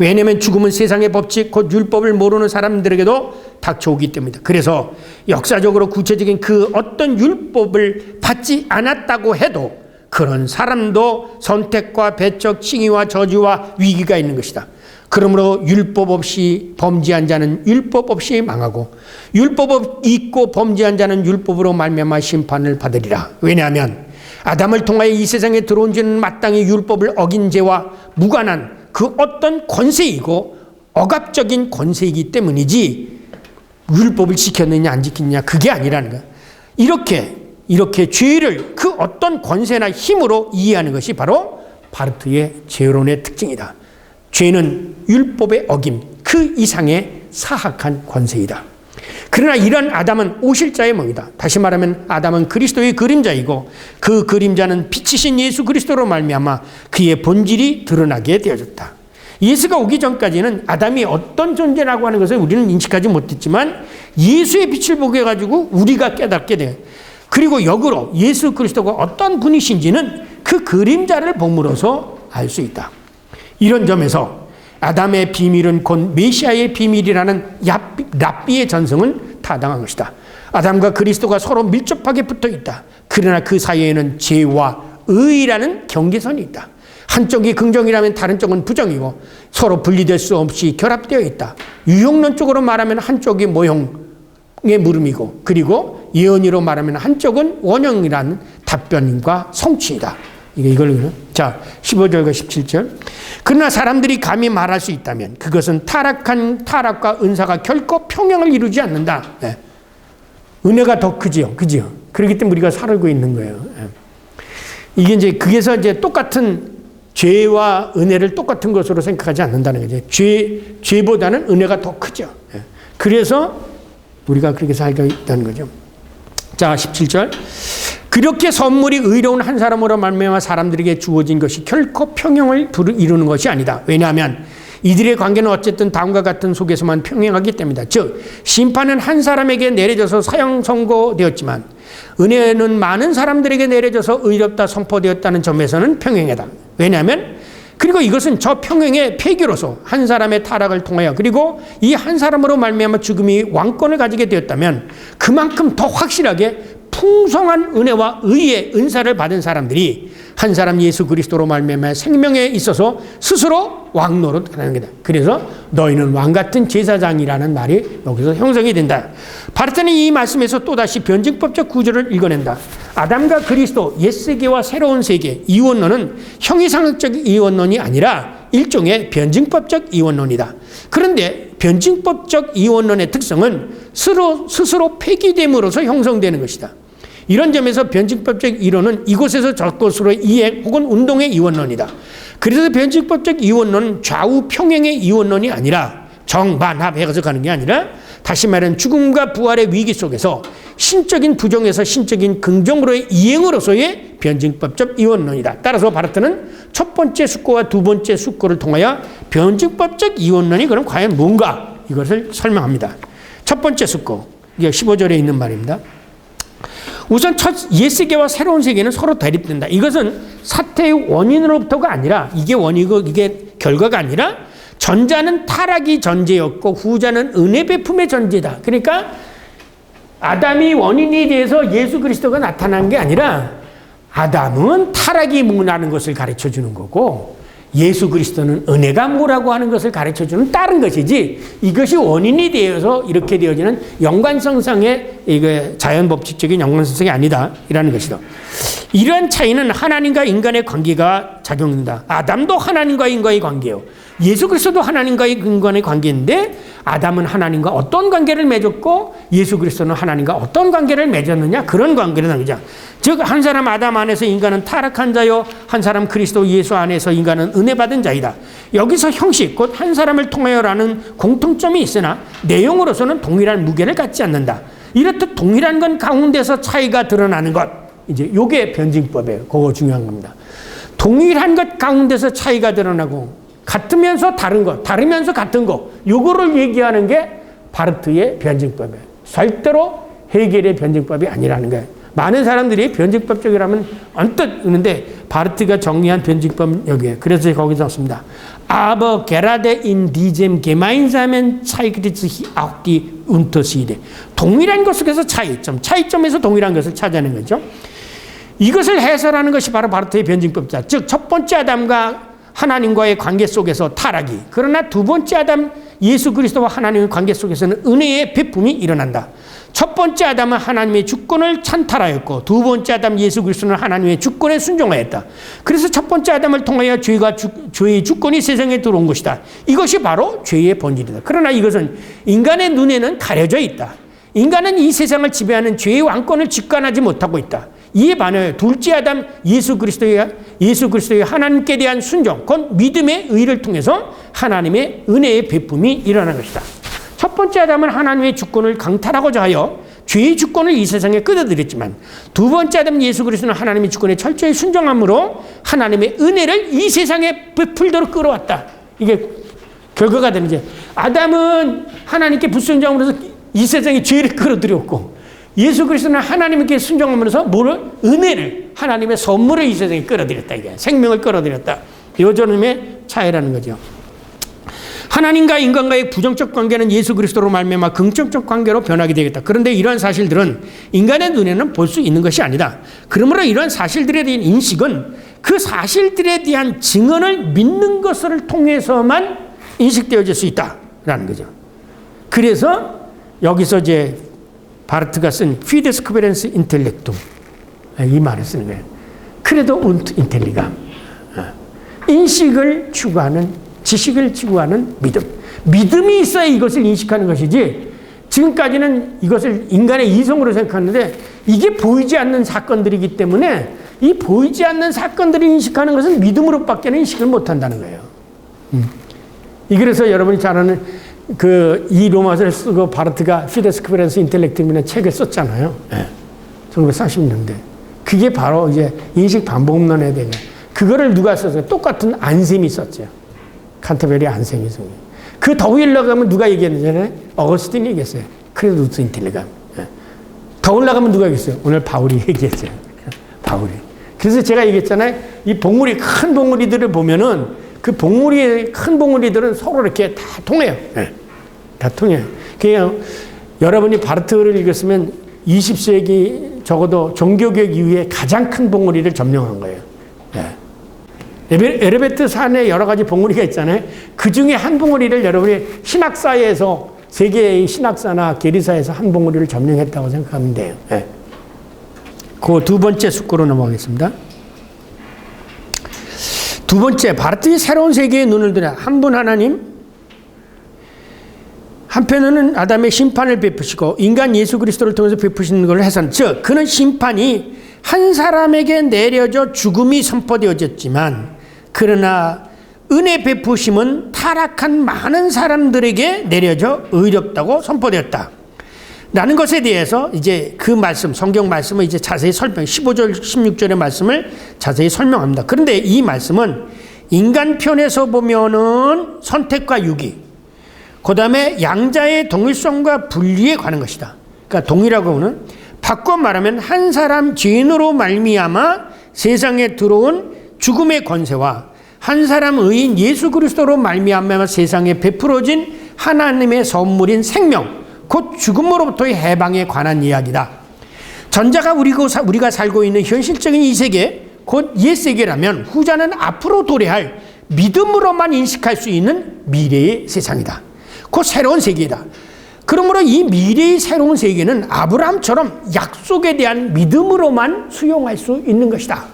왜냐하면 죽음은 세상의 법칙 곧 율법을 모르는 사람들에게도 닥쳐오기 때문이다. 그래서 역사적으로 구체적인 그 어떤 율법을 받지 않았다고 해도 그런 사람도 선택과 배척, 칭의와 저주와 위기가 있는 것이다. 그러므로 율법 없이 범죄한 자는 율법 없이 망하고 율법 있고 범죄한 자는 율법으로 말미암아 심판을 받으리라. 왜냐하면 아담을 통하여 이 세상에 들어온 죄는 마땅히 율법을 어긴 죄와 무관한 그 어떤 권세이고 억압적인 권세이기 때문이지 율법을 지켰느냐 안 지켰느냐 그게 아니라는 거야. 이렇게 죄를 그 어떤 권세나 힘으로 이해하는 것이 바로 바르트의 죄론의 특징이다. 죄는 율법의 어김, 그 이상의 사악한 권세이다. 그러나 이런 아담은 오실 자의 몸이다. 다시 말하면 아담은 그리스도의 그림자이고 그 그림자는 빛이신 예수 그리스도로 말미암아 그의 본질이 드러나게 되어졌다. 예수가 오기 전까지는 아담이 어떤 존재라고 하는 것을 우리는 인식하지 못했지만 예수의 빛을 보게 해가지고 우리가 깨닫게 돼요. 그리고 역으로 예수 그리스도가 어떤 분이신지는 그 그림자를 봄으로써 알 수 있다. 이런 점에서 아담의 비밀은 곧 메시아의 비밀이라는 랍비의 전성은 타당한 것이다. 아담과 그리스도가 서로 밀접하게 붙어 있다. 그러나 그 사이에는 죄와 의라는 경계선이 있다. 한쪽이 긍정이라면 다른 쪽은 부정이고 서로 분리될 수 없이 결합되어 있다. 유형론적으로 말하면 한쪽이 모형의 물음이고 그리고 예언이로 말하면 한쪽은 원형이라는 답변과 성취이다. 자, 15절과 17절. 그러나 사람들이 감히 말할 수 있다면 그것은 타락과 은사가 결코 평행을 이루지 않는다. 네. 은혜가 더 크지요. 그지요? 그렇기 때문에 우리가 살고 있는 거예요. 네. 이게 이제 그래서 이제 똑같은 죄와 은혜를 똑같은 것으로 생각하지 않는다는 거죠. 죄보다는 은혜가 더 크죠. 네. 그래서 우리가 그렇게 살고 있다는 거죠. 자, 17절. 그렇게 선물이 의로운 한 사람으로 말미암아 사람들에게 주어진 것이 결코 평형을 이루는 것이 아니다. 왜냐하면 이들의 관계는 어쨌든 다음과 같은 속에서만 평행하기 때문이다. 즉 심판은 한 사람에게 내려져서 사형 선고되었지만 은혜는 많은 사람들에게 내려져서 의롭다 선포되었다는 점에서는 평행하다. 왜냐하면 그리고 이것은 저 평행의 폐기로서 한 사람의 타락을 통하여 그리고 이 한 사람으로 말미암아 죽음이 왕권을 가지게 되었다면 그만큼 더 확실하게 풍성한 은혜와 의의 은사를 받은 사람들이 한 사람 예수 그리스도로 말미암아 생명에 있어서 스스로 왕 노릇하는 거다. 그래서 너희는 왕 같은 제사장이라는 말이 여기서 형성이 된다. 바르트는 이 말씀에서 또다시 변증법적 구조를 읽어낸다. 아담과 그리스도 옛세계와 새로운 세계 이원론은 형이상학적 이원론이 아니라 일종의 변증법적 이원론이다. 그런데 변증법적 이원론의 특성은 스스로 폐기됨으로써 형성되는 것이다. 이런 점에서 변증법적 이론은 이곳에서 저곳으로의 이해 혹은 운동의 이원론이다. 그래서 변증법적 이원론은 좌우 평행의 이원론이 아니라 정반합해서 가는 게 아니라 다시 말하면 죽음과 부활의 위기 속에서 신적인 부정에서 신적인 긍정으로의 이행으로서의 변증법적 이원론이다. 따라서 바르트는 첫 번째 숙고와 두 번째 숙고를 통하여 변증법적 이원론이 그럼 과연 뭔가 이것을 설명합니다. 첫 번째 숙고, 이게 15절에 있는 말입니다. 우선 첫 옛세계와 새로운 세계는 서로 대립된다. 이것은 사태의 원인으로부터가 아니라 이게 원이고 이게 결과가 아니라 전자는 타락이 전제였고 후자는 은혜 베품의 전제다. 그러니까 아담이 원인이 돼서 예수 그리스도가 나타난 게 아니라 아담은 타락이 뭐라는 것을 가르쳐 주는 거고 예수 그리스도는 은혜가 뭐라고 하는 것을 가르쳐 주는 다른 것이지 이것이 원인이 되어서 이렇게 되어지는 연관성상의 이게 자연 법칙적인 연관성이 아니다. 이라는 것이다. 이러한 차이는 하나님과 인간의 관계가 작용된다. 아담도 하나님과 인간의 관계예요. 예수 그리스도도 하나님과 인간의 관계인데 아담은 하나님과 어떤 관계를 맺었고 예수 그리스도는 하나님과 어떤 관계를 맺었느냐 그런 관계를 남기자. 즉 한 사람 아담 안에서 인간은 타락한 자요 한 사람 그리스도 예수 안에서 인간은 은혜 받은 자이다. 여기서 형식 곧 한 사람을 통하여라는 공통점이 있으나 내용으로서는 동일한 무게를 갖지 않는다. 이렇듯 동일한 건 가운데서 차이가 드러나는 것. 이제 요게 변증법이에요. 그거 중요한 겁니다. 동일한 것 가운데서 차이가 드러나고 같으면서 다른 것, 다르면서 같은 것, 요거를 얘기하는 게 바르트의 변증법이에요. 절대로 헤겔의 변증법이 아니라는 거예요. 많은 사람들이 변증법적이라면 언뜻 있는데 바르트가 정리한 변증법은 여기에요. 그래서 거기서 썼습니다. Aber gerade in diesem gemeinsamen zeigt sich auch die Unterschiede. 동일한 것 속에서 차이점에서 동일한 것을 찾아내는 거죠. 이것을 해설하는 것이 바로 바르트의 변증법이다. 즉 첫 번째 아담과 하나님과의 관계 속에서 타락이, 그러나 두 번째 아담 예수 그리스도와 하나님의 관계 속에서는 은혜의 베품이 일어난다. 첫 번째 아담은 하나님의 주권을 찬탈하였고 두 번째 아담 예수 그리스도는 하나님의 주권에 순종하였다. 그래서 첫 번째 아담을 통하여 죄의 주권이 세상에 들어온 것이다. 이것이 바로 죄의 본질이다. 그러나 이것은 인간의 눈에는 가려져 있다. 인간은 이 세상을 지배하는 죄의 왕권을 직관하지 못하고 있다. 이에 반해 둘째 아담 예수 그리스도의 하나님께 대한 순종, 곧 믿음의 의를 통해서 하나님의 은혜의 베품이 일어난 것이다. 첫 번째 아담은 하나님의 주권을 강탈하고자 하여 죄의 주권을 이 세상에 끌어들였지만 두 번째 아담 예수 그리스도는 하나님의 주권에 철저히 순종함으로 하나님의 은혜를 이 세상에 베풀도록 끌어왔다. 이게 결과가 되는 거죠. 아담은 하나님께 불순종함으로써 이 세상에 죄를 끌어들였고 예수 그리스도는 하나님께 순종하면서 은혜를, 하나님의 선물을 이 세상에 끌어들였다. 이게 생명을 끌어들였다. 요점의 차이라는 거죠. 하나님과 인간과의 부정적 관계는 예수 그리스도로 말미암아 긍정적 관계로 변하게 되겠다. 그런데 이러한 사실들은 인간의 눈에는 볼 수 있는 것이 아니다. 그러므로 이러한 사실들에 대한 인식은 그 사실들에 대한 증언을 믿는 것을 통해서만 인식되어질 수 있다라는 거죠. 그래서 여기서 이제 바르트가 쓴 피데스크베렌스 인텔렉툼 이 말을 쓰는 거예요. 크레도 운트 인텔리감, 인식을 추구하는, 지식을 추구하는 믿음. 믿음이 있어야 이것을 인식하는 것이지 지금까지는 이것을 인간의 이성으로 생각하는데 이게 보이지 않는 사건들이기 때문에 이 보이지 않는 사건들을 인식하는 것은 믿음으로밖에는 인식을 못한다는 거예요. 그래서 여러분이 잘 아는 이 로마서를 쓰고 바르트가 피데스크베렌스 인텔렉툼이라는 책을 썼잖아요. 1930년대. 그게 바로 이제 인식 반복론에 대한 그거를 누가 썼어요? 똑같은 안셈이 썼죠. 칸터베리 안셈이 썼어요. 그 더 올라가면 누가 얘기했느냐면 어거스틴이 얘기했어요. 크레두스 인텔리감. 더 올라가면 누가 얘기했어요? 오늘 바울이 얘기했어요. 바울이. 그래서 제가 얘기했잖아요. 이 봉우리, 큰 봉우리들을 보면은 그 봉우리의 큰 봉우리들은 서로 이렇게 다 통해요. 다 통해요. 그냥 여러분이 바르트를 읽었으면 20세기 적어도 종교개혁 이후에 가장 큰 봉우리를 점령한 거예요. 에르베트 산에 여러 가지 봉우리가 있잖아요. 그 중에 한 봉우리를 여러분이 신학사에서 세계의 신학사나 계리사에서 한 봉우리를 점령했다고 생각하면 돼요. 그 두 번째 숙고로 넘어가겠습니다. 두 번째, 바르트의 새로운 세계에 눈을 들여 한 분 하나님, 한편으로는 아담의 심판을 베푸시고 인간 예수 그리스도를 통해서 베푸시는 걸 해서, 즉 그는 심판이 한 사람에게 내려져 죽음이 선포되어졌지만 그러나 은혜 베푸심은 타락한 많은 사람들에게 내려져 의롭다고 선포되었다 라는 것에 대해서 이제 그 말씀, 성경 말씀을 이제 자세히 설명, 15절, 16절의 말씀을 자세히 설명합니다. 그런데 이 말씀은 인간 편에서 보면은 선택과 유기, 그 다음에 양자의 동일성과 분리에 관한 것이다. 그러니까 동의라고 하는, 바꿔 말하면 한 사람 죄인으로 말미암아 세상에 들어온 죽음의 권세와 한 사람 의인 예수 그리스도로 말미암아 세상에 베풀어진 하나님의 선물인 생명, 곧 죽음으로부터의 해방에 관한 이야기다. 전자가 우리가 살고 있는 현실적인 이 세계, 곧 옛 세계라면 후자는 앞으로 도래할 믿음으로만 인식할 수 있는 미래의 세상이다. 곧 새로운 세계이다. 그러므로 이 미래의 새로운 세계는 아브라함처럼 약속에 대한 믿음으로만 수용할 수 있는 것이다.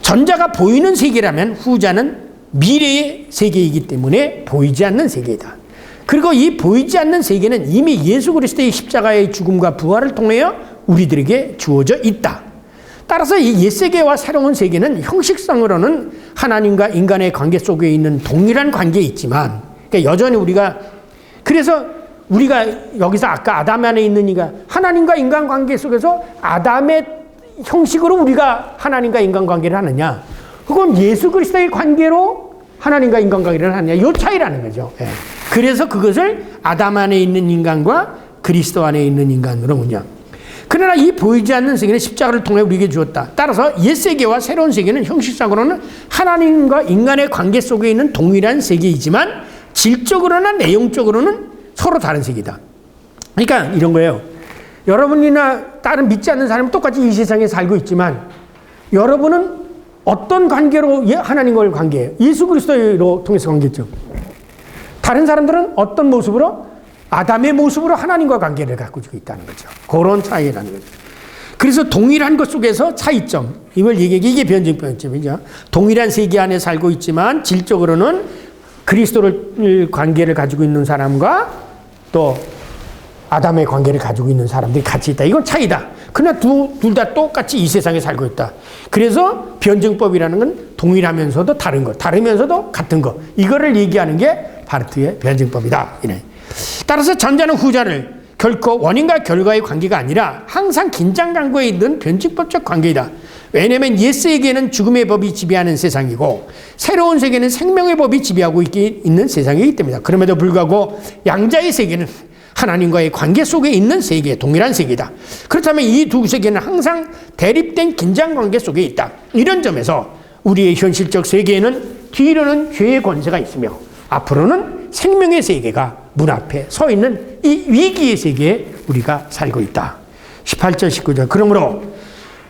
전자가 보이는 세계라면 후자는 미래의 세계이기 때문에 보이지 않는 세계이다. 그리고 이 보이지 않는 세계는 이미 예수 그리스도의 십자가의 죽음과 부활을 통하여 우리들에게 주어져 있다. 따라서 이 옛세계와 새로운 세계는 형식상으로는 하나님과 인간의 관계 속에 있는 동일한 관계에 있지만, 그러니까 여전히 그래서 우리가 여기서 아까 아담 안에 있는 이가 하나님과 인간 관계 속에서 아담의 형식으로 우리가 하나님과 인간 관계를 하느냐, 그건 예수 그리스도의 관계로 하나님과 인간 관계를 하느냐, 이 차이라는 거죠. 예. 그래서 그것을 아담 안에 있는 인간과 그리스도 안에 있는 인간으로 보냐. 그러나 이 보이지 않는 세계는 십자가를 통해 우리에게 주었다. 따라서 옛 세계와 새로운 세계는 형식상으로는 하나님과 인간의 관계 속에 있는 동일한 세계이지만 질적으로나 내용적으로는 서로 다른 세계다. 그러니까 이런 거예요. 여러분이나 다른 믿지 않는 사람은 똑같이 이 세상에 살고 있지만 여러분은 어떤 관계로 하나님과의 관계예요? 예수 그리스도로 통해서 관계죠. 다른 사람들은 어떤 모습으로? 아담의 모습으로 하나님과 관계를 갖고 있다는 거죠. 그런 차이라는 거죠. 그래서 동일한 것 속에서 차이점, 이걸 이게 변증점이죠. 동일한 세계 안에 살고 있지만 질적으로는 그리스도를 관계를 가지고 있는 사람과 또 아담의 관계를 가지고 있는 사람들이 같이 있다. 이건 차이다. 그러나 둘 다 똑같이 이 세상에 살고 있다. 그래서 변증법이라는 건 동일하면서도 다른 것, 다르면서도 같은 것. 이거를 얘기하는 게 바르트의 변증법이다. 이래. 따라서 전자는 후자를 결코 원인과 결과의 관계가 아니라 항상 긴장관계에 있는 변증법적 관계이다. 왜냐하면 옛 세계는 죽음의 법이 지배하는 세상이고 새로운 세계는 생명의 법이 지배하고 있는 세상이기 때문이다. 그럼에도 불구하고 양자의 세계는 하나님과의 관계 속에 있는 세계, 동일한 세계다. 그렇다면 이 두 세계는 항상 대립된 긴장관계 속에 있다. 이런 점에서 우리의 현실적 세계에는 뒤로는 죄의 권세가 있으며 앞으로는 생명의 세계가 문 앞에 서 있는 이 위기의 세계에 우리가 살고 있다. 18절, 19절. 그러므로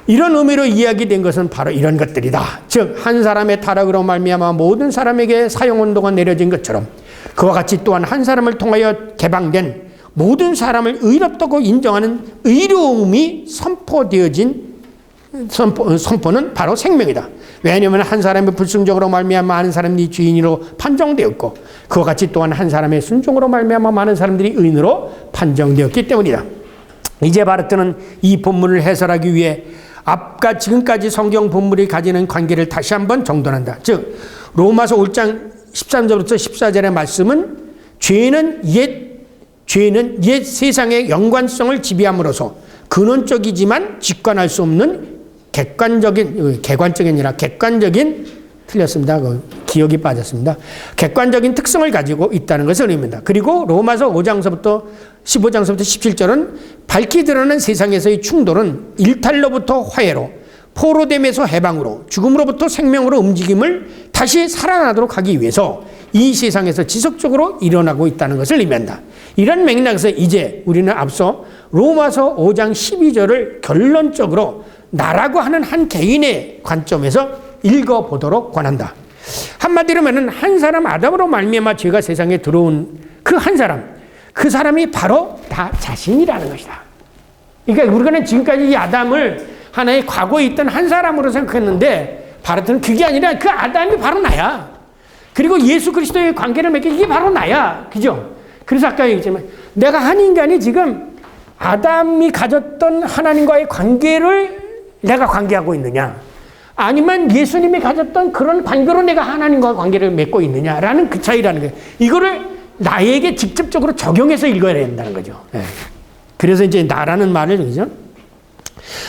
이런 의미로 이야기된 것은 바로 이런 것들이다. 즉, 한 사람의 타락으로 말미암아 모든 사람에게 사형운동가 내려진 것처럼 그와 같이 또한 한 사람을 통하여 개방된 모든 사람을 의롭다고 인정하는 의로움이 선포되어진 선포는 바로 생명이다. 왜냐하면 한 사람의 불순종으로 말미암아 많은 사람들이 죄인으로 판정되었고 그와 같이 또한 한 사람의 순종으로 말미암아 많은 사람들이 의인으로 판정되었기 때문이다. 이제 바르트는 이 본문을 해설하기 위해 앞과 지금까지 성경 본문이 가지는 관계를 다시 한번 정돈한다. 즉 로마서 5장 13절부터 14절의 말씀은 죄는 옛 세상의 연관성을 지배함으로써 근원적이지만 직관할 수 없는 객관적인 틀렸습니다. 기억이 빠졌습니다. 객관적인 특성을 가지고 있다는 것을 의미합니다. 그리고 로마서 15장서부터 17절은 밝히 드러난 세상에서의 충돌은 일탈로부터 화해로, 포로됨에서 해방으로, 죽음으로부터 생명으로 움직임을 다시 살아나도록 하기 위해서 이 세상에서 지속적으로 일어나고 있다는 것을 의미한다. 이런 맥락에서 이제 우리는 앞서 로마서 5장 12절을 결론적으로 나라고 하는 한 개인의 관점에서 읽어보도록 권한다. 한마디로 말하면 한 사람 아담으로 말미암아 죄가 세상에 들어온 그 한 사람, 그 사람이 바로 다 자신이라는 것이다. 그러니까 우리는 지금까지 이 아담을 하나의 과거에 있던 한 사람으로 생각했는데 바르트는 그게 아니라 그 아담이 바로 나야. 그리고 예수 그리스도의 관계를 맺게 이게 바로 나야. 그죠? 그래서 아까 얘기했지만 내가 한 인간이 지금 아담이 가졌던 하나님과의 관계를 내가 관계하고 있느냐, 아니면 예수님이 가졌던 그런 관계로 내가 하나님과 관계를 맺고 있느냐라는 그 차이라는 거예요. 이거를 나에게 직접적으로 적용해서 읽어야 된다는 거죠. 예. 그래서 이제 나라는 말을 그죠?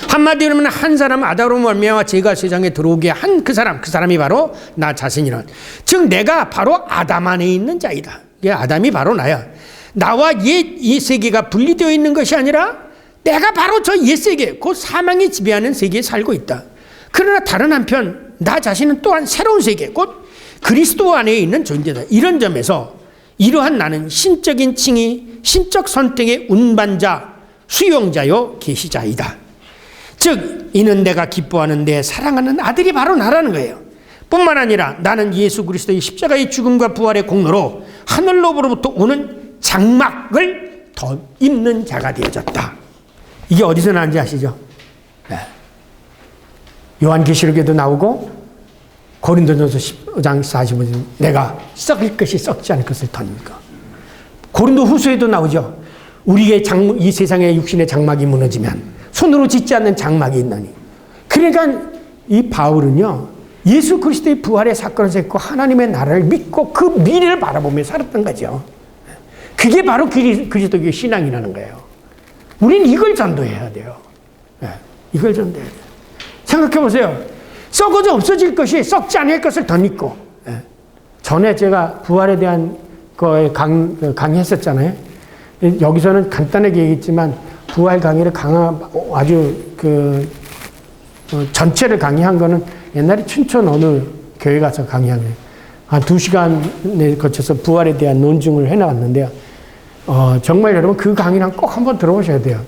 한마디로 하면 한 사람 아담으로 말미암아 죄가 세상에 들어오게 한 그 사람이 바로 나 자신이라. 즉 내가 바로 아담 안에 있는 자이다. 이게 아담이 바로 나야. 나와 옛 세계가 분리되어 있는 것이 아니라 내가 바로 저 옛 세계, 곧 사망이 지배하는 세계에 살고 있다. 그러나 다른 한편 나 자신은 또한 새로운 세계, 곧 그리스도 안에 있는 존재다. 이런 점에서 이러한 나는 신적인 칭의, 신적 선택의 운반자, 수용자요 계시자이다. 즉 이는 내가 기뻐하는 내 사랑하는 아들이 바로 나라는 거예요. 뿐만 아니라 나는 예수 그리스도의 십자가의 죽음과 부활의 공로로 하늘로부터 오는 장막을 더 입는 자가 되어졌다. 이게 어디서 나는지 아시죠? 네. 요한계시록에도 나오고 고린도전서 10장 45절 내가 썩을 것이 썩지 않을 것을 덧니까. 고린도 후서에도 나오죠. 우리의 이 세상의 육신의 장막이 무너지면 손으로 짓지 않는 장막이 있나니. 그러니까 이 바울은요 예수 그리스도의 부활의 사건을 듣고 하나님의 나라를 믿고 그 미래를 바라보며 살았던 거죠. 그게 바로 그리스도의 신앙이라는 거예요. 우리는 이걸 전도해야 돼요. 이걸 전도해야 돼요. 생각해 보세요. 썩어져 없어질 것이 썩지 않을 것을 덧입고. 전에 제가 부활에 대한 거에 강의했었잖아요. 여기서는 간단하게 얘기했지만 부활 강의를 아주 전체를 강의한 거는 옛날에 춘천 어느 교회 가서 강의한 거예요. 한 2시간에 거쳐서 부활에 대한 논증을 해나갔는데요. 정말 여러분 그 강의는 꼭 한번 들어보셔야 돼요.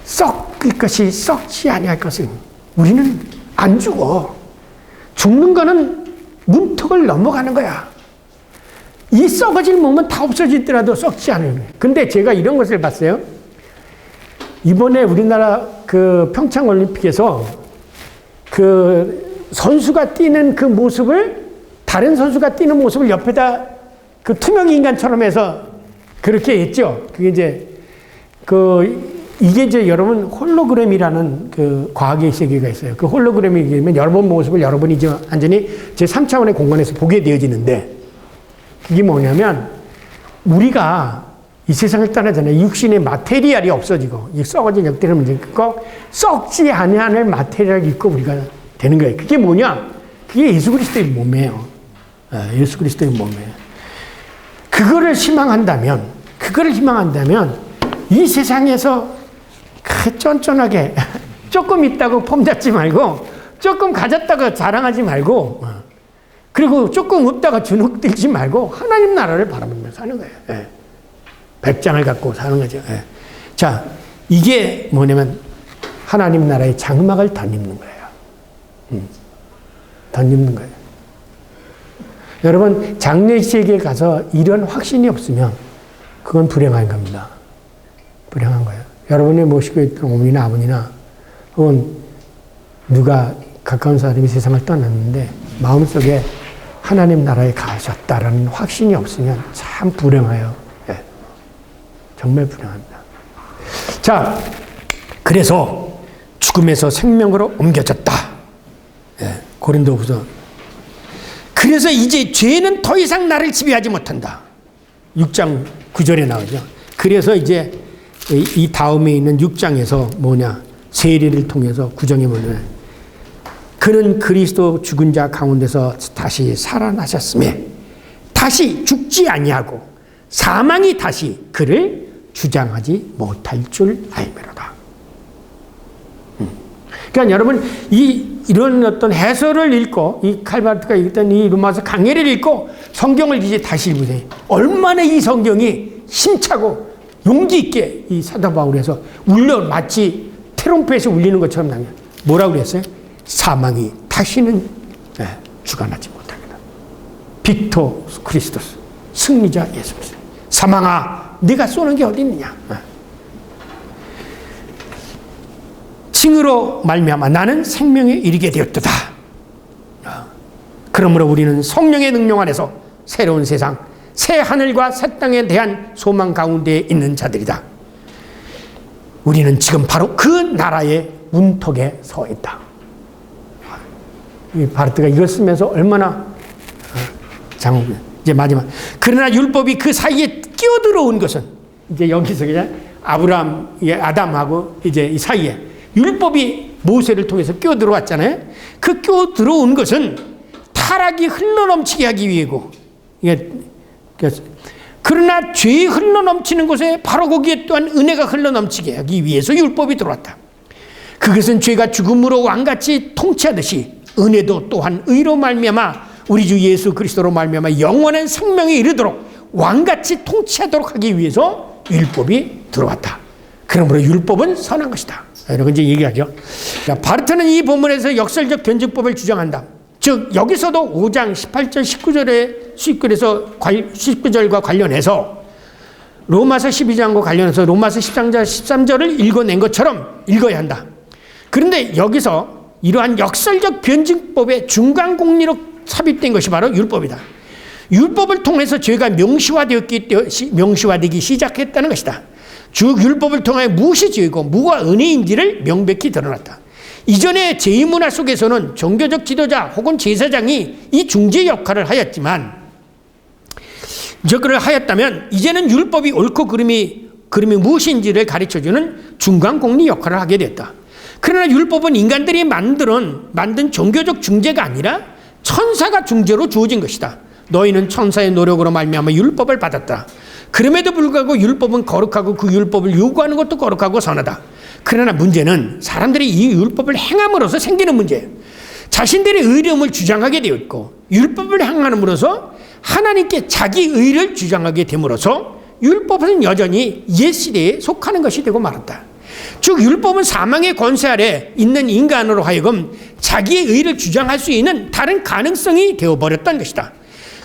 썩을 것이 썩지 아니할 것은 우리는 안 죽어. 죽는 거는 문턱을 넘어가는 거야. 이 썩어질 몸은 다 없어지더라도 썩지 않은 거예요. 근데 제가 이런 것을 봤어요. 이번에 우리나라 그 평창 올림픽에서 그 선수가 뛰는 그 모습을 다른 선수가 뛰는 모습을 옆에다 그 투명 인간처럼 해서 그렇게 했죠. 그게 이제 이게 이제 여러분 홀로그램이라는 그 과학의 세계가 있어요. 그 홀로그램이면 여러분 모습을 여러분이 이제 완전히 제 3차원의 공간에서 보게 되어지는데 그게 뭐냐면 우리가 이 세상을 떠나잖아요. 육신의 마테리얼이 없어지고 이 썩어진 역대를 문제 끊고 썩지 아니하는 마테리얼을 입고 우리가 되는 거예요. 그게 뭐냐? 그게 예수 그리스도의 몸이에요. 예수 그리스도의 몸이에요. 그거를 희망한다면 이 세상에서 쫀쫀하게 조금 있다고 폼잡지 말고 조금 가졌다가 자랑하지 말고 그리고 조금 없다가 주눅 들지 말고 하나님 나라를 바라보면서 사는 거예요. 백장을 갖고 사는 거죠. 자, 이게 뭐냐면 하나님 나라의 장막을 덧입는 거예요. 덧입는 거예요. 여러분 장례식에 가서 이런 확신이 없으면 그건 불행한 겁니다. 불행한 거예요. 여러분이 모시고 있던 어머니나 아버지나 혹은 누가 가까운 사람이 세상을 떠났는데 마음속에 하나님 나라에 가셨다라는 확신이 없으면 참 불행해요. 정말 불행합니다. 자, 그래서 죽음에서 생명으로 옮겨졌다. 고린도후서. 그래서 이제 죄는 더 이상 나를 지배하지 못한다. 6장 9절에 나오죠. 그래서 이제 이 다음에 있는 6장에서 뭐냐? 세례를 통해서 구정에 뭐냐? 그는 그리스도 죽은 자 가운데서 다시 살아나셨음에 다시 죽지 아니하고 사망이 다시 그를 주장하지 못할 줄 알미로다. 그러니까 여러분 이런 어떤 해설을 읽고 이 칼바르트가 읽던 이 로마서 강해를 읽고 성경을 이제 다시 읽으세요. 얼마나 이 성경이 힘차고 용기 있게 이 사도 바울에서 마치 트럼펫이 울리는 것처럼 나면 뭐라고 그랬어요? 사망이 다시는 주관하지 못합니다. 빅토 크리스토스 승리자 예수 그리스도. 사망아 네가 쏘는 게 어디 있느냐? 칭으로 말미암아 나는 생명에 이르게 되었도다. 그러므로 우리는 성령의 능력 안에서 새로운 세상, 새 하늘과 새 땅에 대한 소망 가운데 있는 자들이다. 우리는 지금 바로 그 나라의 문턱에 서 있다. 이 바르트가 이걸 쓰면서 얼마나 장엄해. 이제 마지막. 그러나 율법이 그 사이에 끼어들어온 것은 이제 여기서 그냥 아브라함, 아담하고 이제 이 사이에 율법이 모세를 통해서 끼어들어왔잖아요. 그 끼어들어온 것은 타락이 흘러넘치게 하기 위해고. 그러나 죄이 흘러넘치는 곳에 바로 거기에 또한 은혜가 흘러넘치게 하기 위해서 율법이 들어왔다. 그것은 죄가 죽음으로 왕같이 통치하듯이 은혜도 또한 의로 말미암아 우리 주 예수 그리스도로 말미암아 영원한 생명에 이르도록 왕같이 통치하도록 하기 위해서 율법이 들어왔다. 그러므로 율법은 선한 것이다. 이런 거 이제 얘기하죠. 바르트는 이 본문에서 역설적 변증법을 주장한다. 즉 여기서도 5장 18절 19절의 수익글에서 19절과 관련해서 로마서 12장과 관련해서 로마서 13장 13절을 읽어낸 것처럼 읽어야 한다. 그런데 여기서 이러한 역설적 변증법의 중간 공리로 삽입된 것이 바로 율법이다. 율법을 통해서 죄가 명시화되기 시작했다는 것이다. 즉 율법을 통해 무엇이 죄이고 무엇가 은혜인지를 명백히 드러났다. 이전의 제의 문화 속에서는 종교적 지도자 혹은 제사장이 이 중재 역할을 하였지만 그를 하였다면 이제는 율법이 옳고 그름이 무엇인지를 가르쳐주는 중간 공리 역할을 하게 됐다. 그러나 율법은 인간들이 만든 종교적 중재가 아니라 천사가 중재로 주어진 것이다. 너희는 천사의 노력으로 말미암아 율법을 받았다. 그럼에도 불구하고 율법은 거룩하고 그 율법을 요구하는 것도 거룩하고 선하다. 그러나 문제는 사람들이 이 율법을 행함으로써 생기는 문제예요. 자신들의 의로움을 주장하게 되었고 율법을 행함으로써 하나님께 자기 의를 주장하게 됨으로써 율법은 여전히 옛시대에 속하는 것이 되고 말았다. 즉 율법은 사망의 권세 아래 있는 인간으로 하여금 자기의 의를 주장할 수 있는 다른 가능성이 되어버렸던 것이다.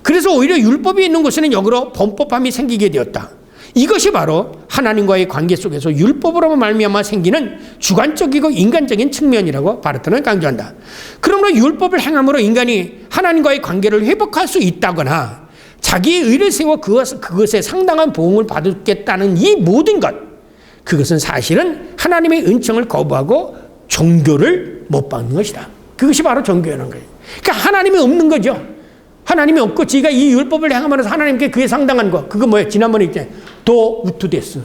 그래서 오히려 율법이 있는 곳에는 역으로 범법함이 생기게 되었다. 이것이 바로 하나님과의 관계 속에서 율법으로 말미암아 생기는 주관적이고 인간적인 측면이라고 바르트는 강조한다. 그러므로 율법을 행함으로 인간이 하나님과의 관계를 회복할 수 있다거나 자기의 의를 세워 그것에 상당한 보응을 받겠다는 이 모든 것, 그것은 사실은 하나님의 은총을 거부하고 종교를 못 받는 것이다. 그것이 바로 종교라는 거예요. 그러니까 하나님이 없는 거죠. 하나님이 없고 지가 이 율법을 행함으로써 하나님께 그에 상당한 거, 그거 뭐예요? 지난번에 있잖아요. 도 우투데스.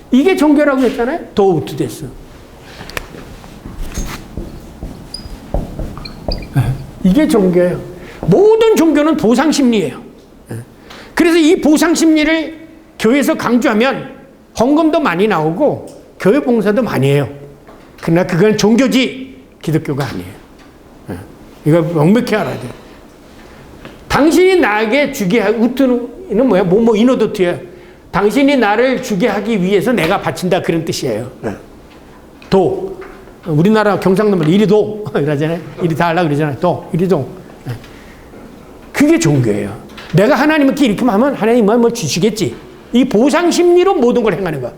이게 종교라고 했잖아요. 도 우투데스. 이게 종교예요. 모든 종교는 보상심리예요. 그래서 이 보상심리를 교회에서 강조하면 헌금도 많이 나오고 교회 봉사도 많이 해요. 그러나 그건 종교지 기독교가 아니에요. 이거 명백히 알아야 돼요. 당신이 나에게 주게 할 우트는 뭐야? 이노도트예요. 당신이 나를 주게 하기 위해서 내가 바친다 그런 뜻이에요. 도. 우리나라 경상도면 이리도 그러잖아요. 이리 다 하려고 그러잖아요. 도. 이리도. 그게 종교예요. 내가 하나님께 이렇게 하면 하나님 뭘 주시겠지. 이 보상 심리로 모든 걸 행하는 거.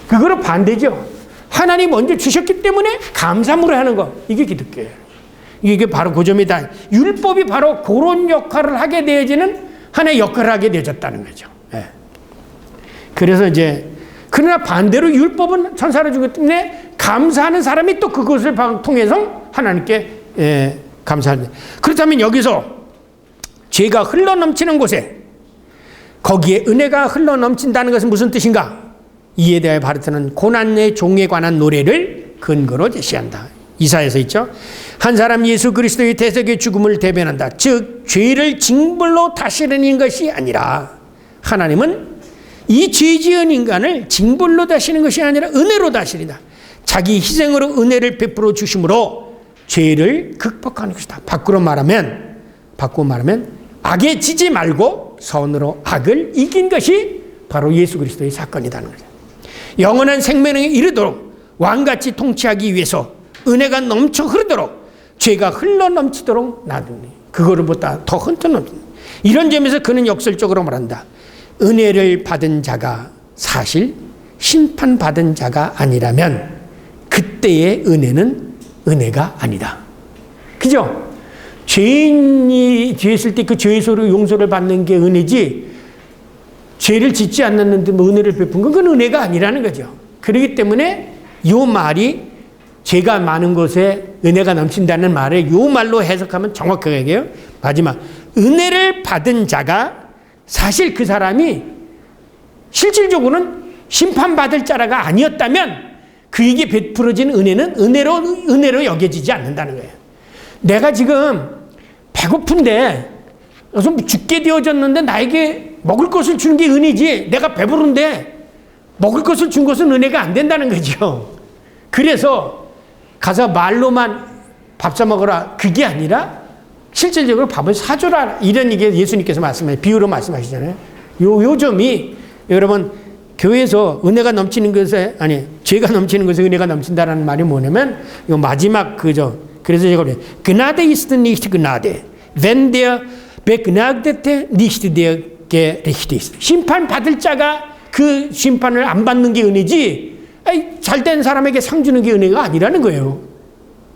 그거로 반대죠. 하나님 먼저 주셨기 때문에 감사함으로 하는 거. 이게 기독교예요. 이게 바로 그 점이다. 율법이 바로 그런 역할을 하게 되어지는 하나의 역할을 하게 되어졌다는 거죠. 그래서 이제 그러나 반대로 율법은 천사를 주기 때문에 감사하는 사람이 또 그것을 통해서 하나님께 감사하는. 그렇다면 여기서 죄가 흘러넘치는 곳에 거기에 은혜가 흘러넘친다는 것은 무슨 뜻인가? 이에 대해 바르트는 고난의 종에 관한 노래를 근거로 제시한다. 이사야서 있죠. 한 사람 예수 그리스도의 대속의 죽음을 대변한다. 즉 죄를 징벌로 다스리는 것이 아니라 하나님은 이 죄 지은 인간을 징벌로 다스리는 것이 아니라 은혜로 다스린다. 자기 희생으로 은혜를 베풀어 주심으로 죄를 극복하는 것이다. 바꾸어 말하면 악에 지지 말고 선으로 악을 이긴 것이 바로 예수 그리스도의 사건이라는 거죠. 영원한 생명에 이르도록 왕같이 통치하기 위해서 은혜가 넘쳐 흐르도록 죄가 흘러넘치도록 놔두니 그거보다 더 흘러넘치는 이런 점에서 그는 역설적으로 말한다. 은혜를 받은 자가 사실 심판받은 자가 아니라면 그때의 은혜는 은혜가 아니다. 그죠? 죄인이 죄했을 때 그 죄에서 용서를 받는 게 은혜지 죄를 짓지 않았는데 뭐 은혜를 베푼 건 그건 은혜가 아니라는 거죠. 그렇기 때문에 이 말이 죄가 많은 곳에 은혜가 넘친다는 말을 요 말로 해석하면 정확하게 얘기해요. 마지막 은혜를 받은 자가 사실 그 사람이 실질적으로는 심판받을 자라가 아니었다면 그에게 베풀어진 은혜는 은혜로 여겨지지 않는다는 거예요. 내가 지금 배고픈데 죽게 되어졌는데 나에게 먹을 것을 주는 게 은혜지, 내가 배부른데 먹을 것을 준 것은 은혜가 안 된다는 거죠. 그래서 가서 말로만 밥 사 먹어라 그게 아니라 실질적으로 밥을 사줘라, 이런 얘기 예수님께서 비유로 말씀하시잖아요. 요 점이 여러분 교회에서 은혜가 넘치는 것에, 아니 죄가 넘치는 것에 은혜가 넘친다라는 말이 뭐냐면 요 마지막 그죠. 그래서 제가 그래요. Gnade ist nicht Gnade, wenn der Begnadete nicht der Gerechte ist. 심판 받을 자가 그 심판을 안 받는 게 은혜지, 잘된 사람에게 상 주는 게 은혜가 아니라는 거예요.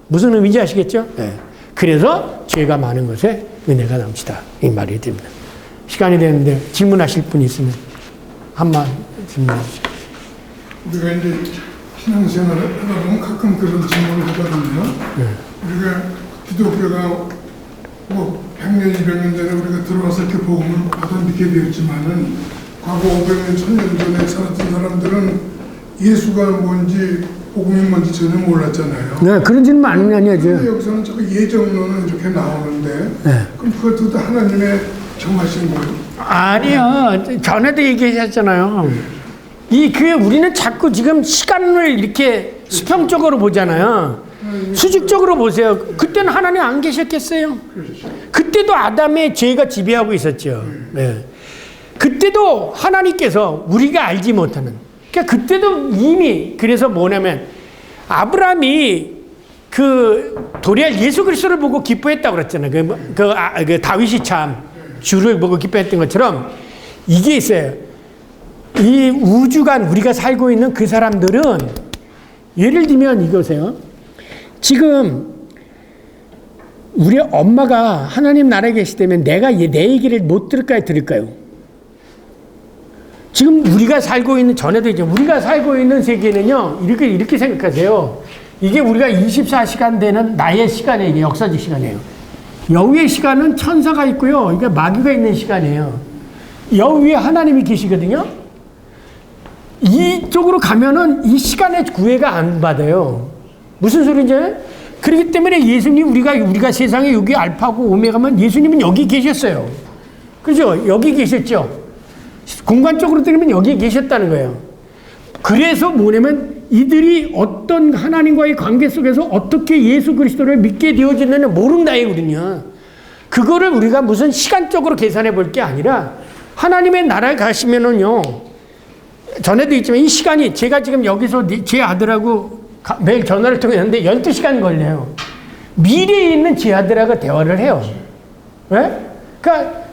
무슨 의미인지 아시겠죠? 네. 그래서 죄가 많은 것에 은혜가 넘치다, 이 말이 됩니다. 시간이 되는데 질문하실 분 있으면 한번 질문해 주시죠. 우리가 이제 신앙생활을 하다 보면 가끔 그런 질문을 하거든요. 네. 우리가 기독교가 뭐 100년, 200년 전에 우리가 들어와서 이렇게 복음을 받아 믿게 되었지만은 과거 500년, 1000년 전에 살았던 사람들은 예수가 뭔지 복음이 뭔지 전혀 몰랐잖아요. 네, 그런 질문 아니냐죠. 그런데 여기서는 자꾸 예정론은 이렇게 나오는데, 네. 그럼 그것도 다 하나님의 정하신 거예요? 아니요, 전에도 얘기하셨잖아요. 우리는 자꾸 지금 시간을 이렇게 수평적으로 보잖아요. 수직적으로 보세요. 그때는 하나님 안 계셨겠어요? 그렇죠. 그때도 아담의 죄가 지배하고 있었죠. 네. 그때도 하나님께서 우리가 알지 못하는, 그러니까 그때도 이미, 그래서 뭐냐면 아브라함이 그 도리할 예수 그리스도를 보고 기뻐했다고 그랬잖아요. 그 다윗이 참 주를 보고 기뻐했던 것처럼 이게 있어요. 이 우주간 우리가 살고 있는 그 사람들은 예를 들면 이거세요. 지금 우리 엄마가 하나님 나라에 계시다면 내가 내 얘기를 못 들을까요, 들을까요? 지금 우리가 살고 있는, 전에도 이제 우리가 살고 있는 세계는요, 이렇게 생각하세요. 이게 우리가 24시간 되는 나의 시간이에요. 이게 역사적 시간이에요. 여위의 시간은 천사가 있고요. 이게 마귀가 있는 시간이에요. 여위에 하나님이 계시거든요. 이쪽으로 가면은 이 시간의 구애가 안 받아요. 무슨 소리인지? 그렇기 때문에 예수님, 우리가 세상에 여기 알파고 오메가면 예수님은 여기 계셨어요. 그죠? 여기 계셨죠? 공간적으로 들으면 여기 계셨다는 거예요. 그래서 뭐냐면 이들이 어떤 하나님과의 관계 속에서 어떻게 예수 그리스도를 믿게 되어지느냐 모른다예요, 우리는. 그거를 우리가 무슨 시간적으로 계산해 볼 게 아니라 하나님의 나라에 가시면은요, 전에도 있지만 이 시간이, 제가 지금 여기서 제 아들하고 매일 전화를 통했는데 12시간 걸려요. 미래에 있는 제 아들하고 대화를 해요. 왜? 그러니까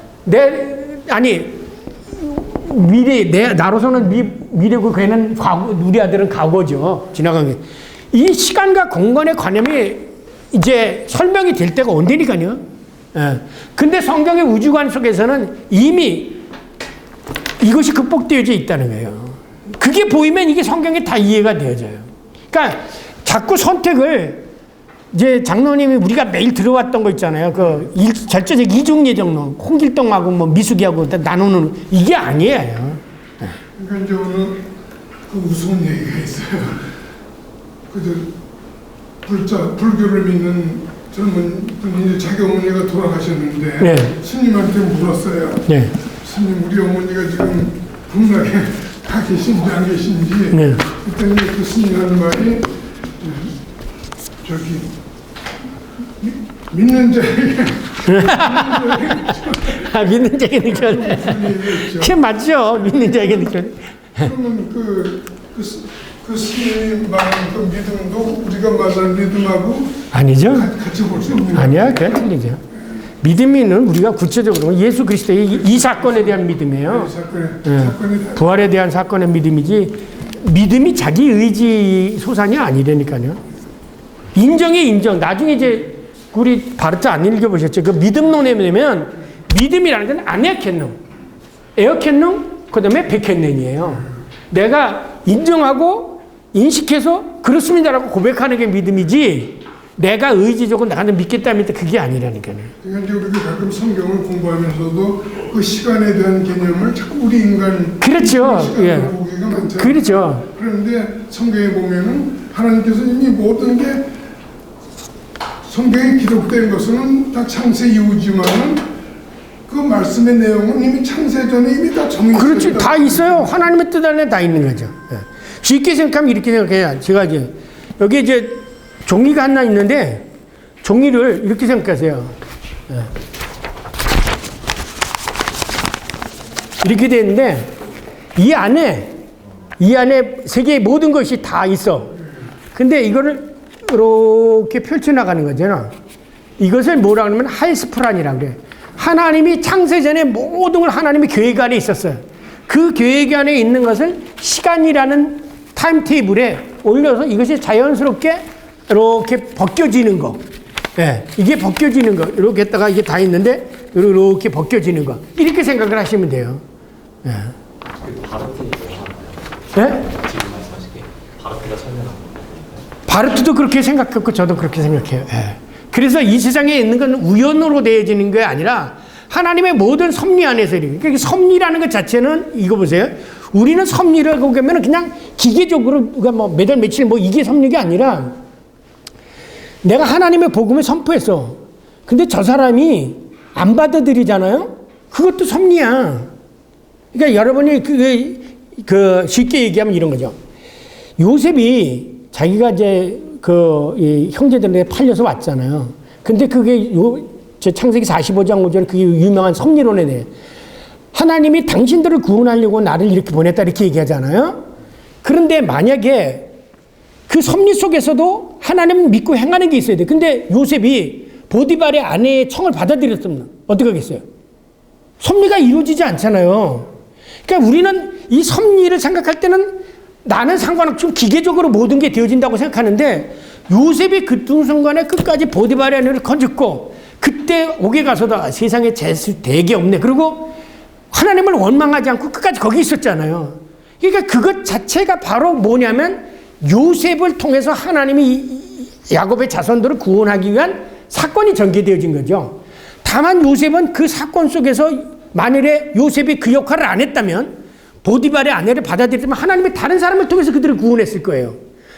나로서는 미래고 걔는 과거, 우리 아들은 과거죠. 지나간 게. 이 시간과 공간의 관념이 이제 설명이 될 때가 온다니까요. 예. 근데 성경의 우주관 속에서는 이미 이것이 극복되어져 있다는 거예요. 그게 보이면 이게 성경에 다 이해가 되어져요. 그러니까 자꾸 선택을, 이제 장로님이 우리가 매일 들어왔던 거 있잖아요. 절대적 이중예정론, 홍길동하고 뭐 미숙이하고 나누는, 이게 아니에요. 그러니까 이제 오늘 그 우스운 얘기가 있어요. 불교를 믿는 젊은 분이 자기 어머니가 돌아가셨는데, 네. 스님한테 물었어요. 네. 스님, 우리 어머니가 지금 분명하게 다 계신지 안 계신지. 네. 그랬더니 그 스님이 하는 말이, 믿는 자에게 믿는 자에게 느껴. 그게 맞죠. 믿는 자에게 느껴. 그러면 그 스님이 말한 그 믿음도 우리가 말하는 믿음하고 아니죠. 같이 볼 수 없는. 아니야, 그건 틀리죠. 믿음이는 우리가 구체적으로 예수 그리스도의 이 사건에 대한 믿음이에요. 부활에 대한 사건의 믿음이지, 믿음이 자기 의지 소산이 아니라니까요. 인정이 인정. 나중에 이제 우리 바르트 안 읽어보셨죠? 그 믿음론에 보면 믿음이라는 건 아네켄농, 에어켄농, 그 다음에 백켄넨이에요. 내가 인정하고 인식해서 그렇습니다라고 고백하는 게 믿음이지 내가 의지적으로 나는 믿겠다면 그게 아니라니까요. 그러니까 이제 우리가 가끔 성경을 공부하면서도 그 시간에 대한 개념을 자꾸 우리 인간 그렇죠. 예. 보기가 많잖아요. 그렇죠. 그런데 성경에 보면은 하나님께서 이미 모든 게 성경에 기록된 것은 다 창세 이후지만은 그 말씀의 내용은 이미 창세 전에 이미 다 정해져 그렇지. 있다. 다 있어요. 하나님의 뜻 안에 다 있는 거죠. 예. 쉽게 생각하면 이렇게 생각해요. 제가 이제 여기 이제 종이가 하나 있는데 종이를 이렇게 생각하세요. 예. 이렇게 되는데 이 안에 세계의 모든 것이 다 있어. 근데 이거를 이렇게 펼쳐나가는 거잖아. 이것을 뭐라 그러면 하이스프란이라고 그래. 하나님이 창세 전에 모든 걸 하나님의 계획 안에 있었어요. 그 계획 안에 있는 것을 시간이라는 타임테이블에 올려서 이것이 자연스럽게 이렇게 벗겨지는 거. 예, 이게 벗겨지는 거. 이렇게 했다가 이게 다 있는데 이렇게 벗겨지는 거. 이렇게 생각을 하시면 돼요. 예. 예? 지금 말씀하시게 바르트가 설명한 바르트도 그렇게 생각했고 저도 그렇게 생각해요. 예. 그래서 이 세상에 있는 건 우연으로 되어지는 게 아니라 하나님의 모든 섭리 안에서 이렇게. 그러니까 섭리라는 것 자체는 이거 보세요. 우리는 섭리라고 하면 그냥 기계적으로 뭐 매달 며칠 뭐 이게 섭리가 아니라 내가 하나님의 복음을 선포했어. 근데 저 사람이 안 받아들이잖아요. 그것도 섭리야. 그러니까 여러분이 쉽게 얘기하면 이런 거죠. 요셉이 자기가 이제 이 형제들한테 팔려서 왔잖아요. 근데 그게 저 창세기 45장 5절 그게 유명한 섭리론에 대해 하나님이 당신들을 구원하려고 나를 이렇게 보냈다 이렇게 얘기하잖아요. 그런데 만약에 그 섭리 속에서도 하나님을 믿고 행하는 게 있어야 돼. 근데 요셉이 보디발의 아내의 청을 받아들였으면 어떻게 하겠어요? 섭리가 이루어지지 않잖아요. 그러니까 우리는 이 섭리를 생각할 때는 나는 상관없이 기계적으로 모든 게 되어진다고 생각하는데 요셉이 그 순간에 끝까지 보디발의 아내를 건졌고 그때 옥에 가서도 세상에 재수 되게 없네. 그리고 하나님을 원망하지 않고 끝까지 거기 있었잖아요. 그러니까 그것 자체가 바로 뭐냐면 요셉을 통해서 하나님이 야곱의 자손들을 구원하기 위한 사건이 전개되어진 거죠. 다만 요셉은 그 사건 속에서 만일에 요셉이 그 역할을 안 했다면 보디발의 아내를 받아들였으면 하나님이 다른 사람을 통해서 그들을 구원했을 거예요.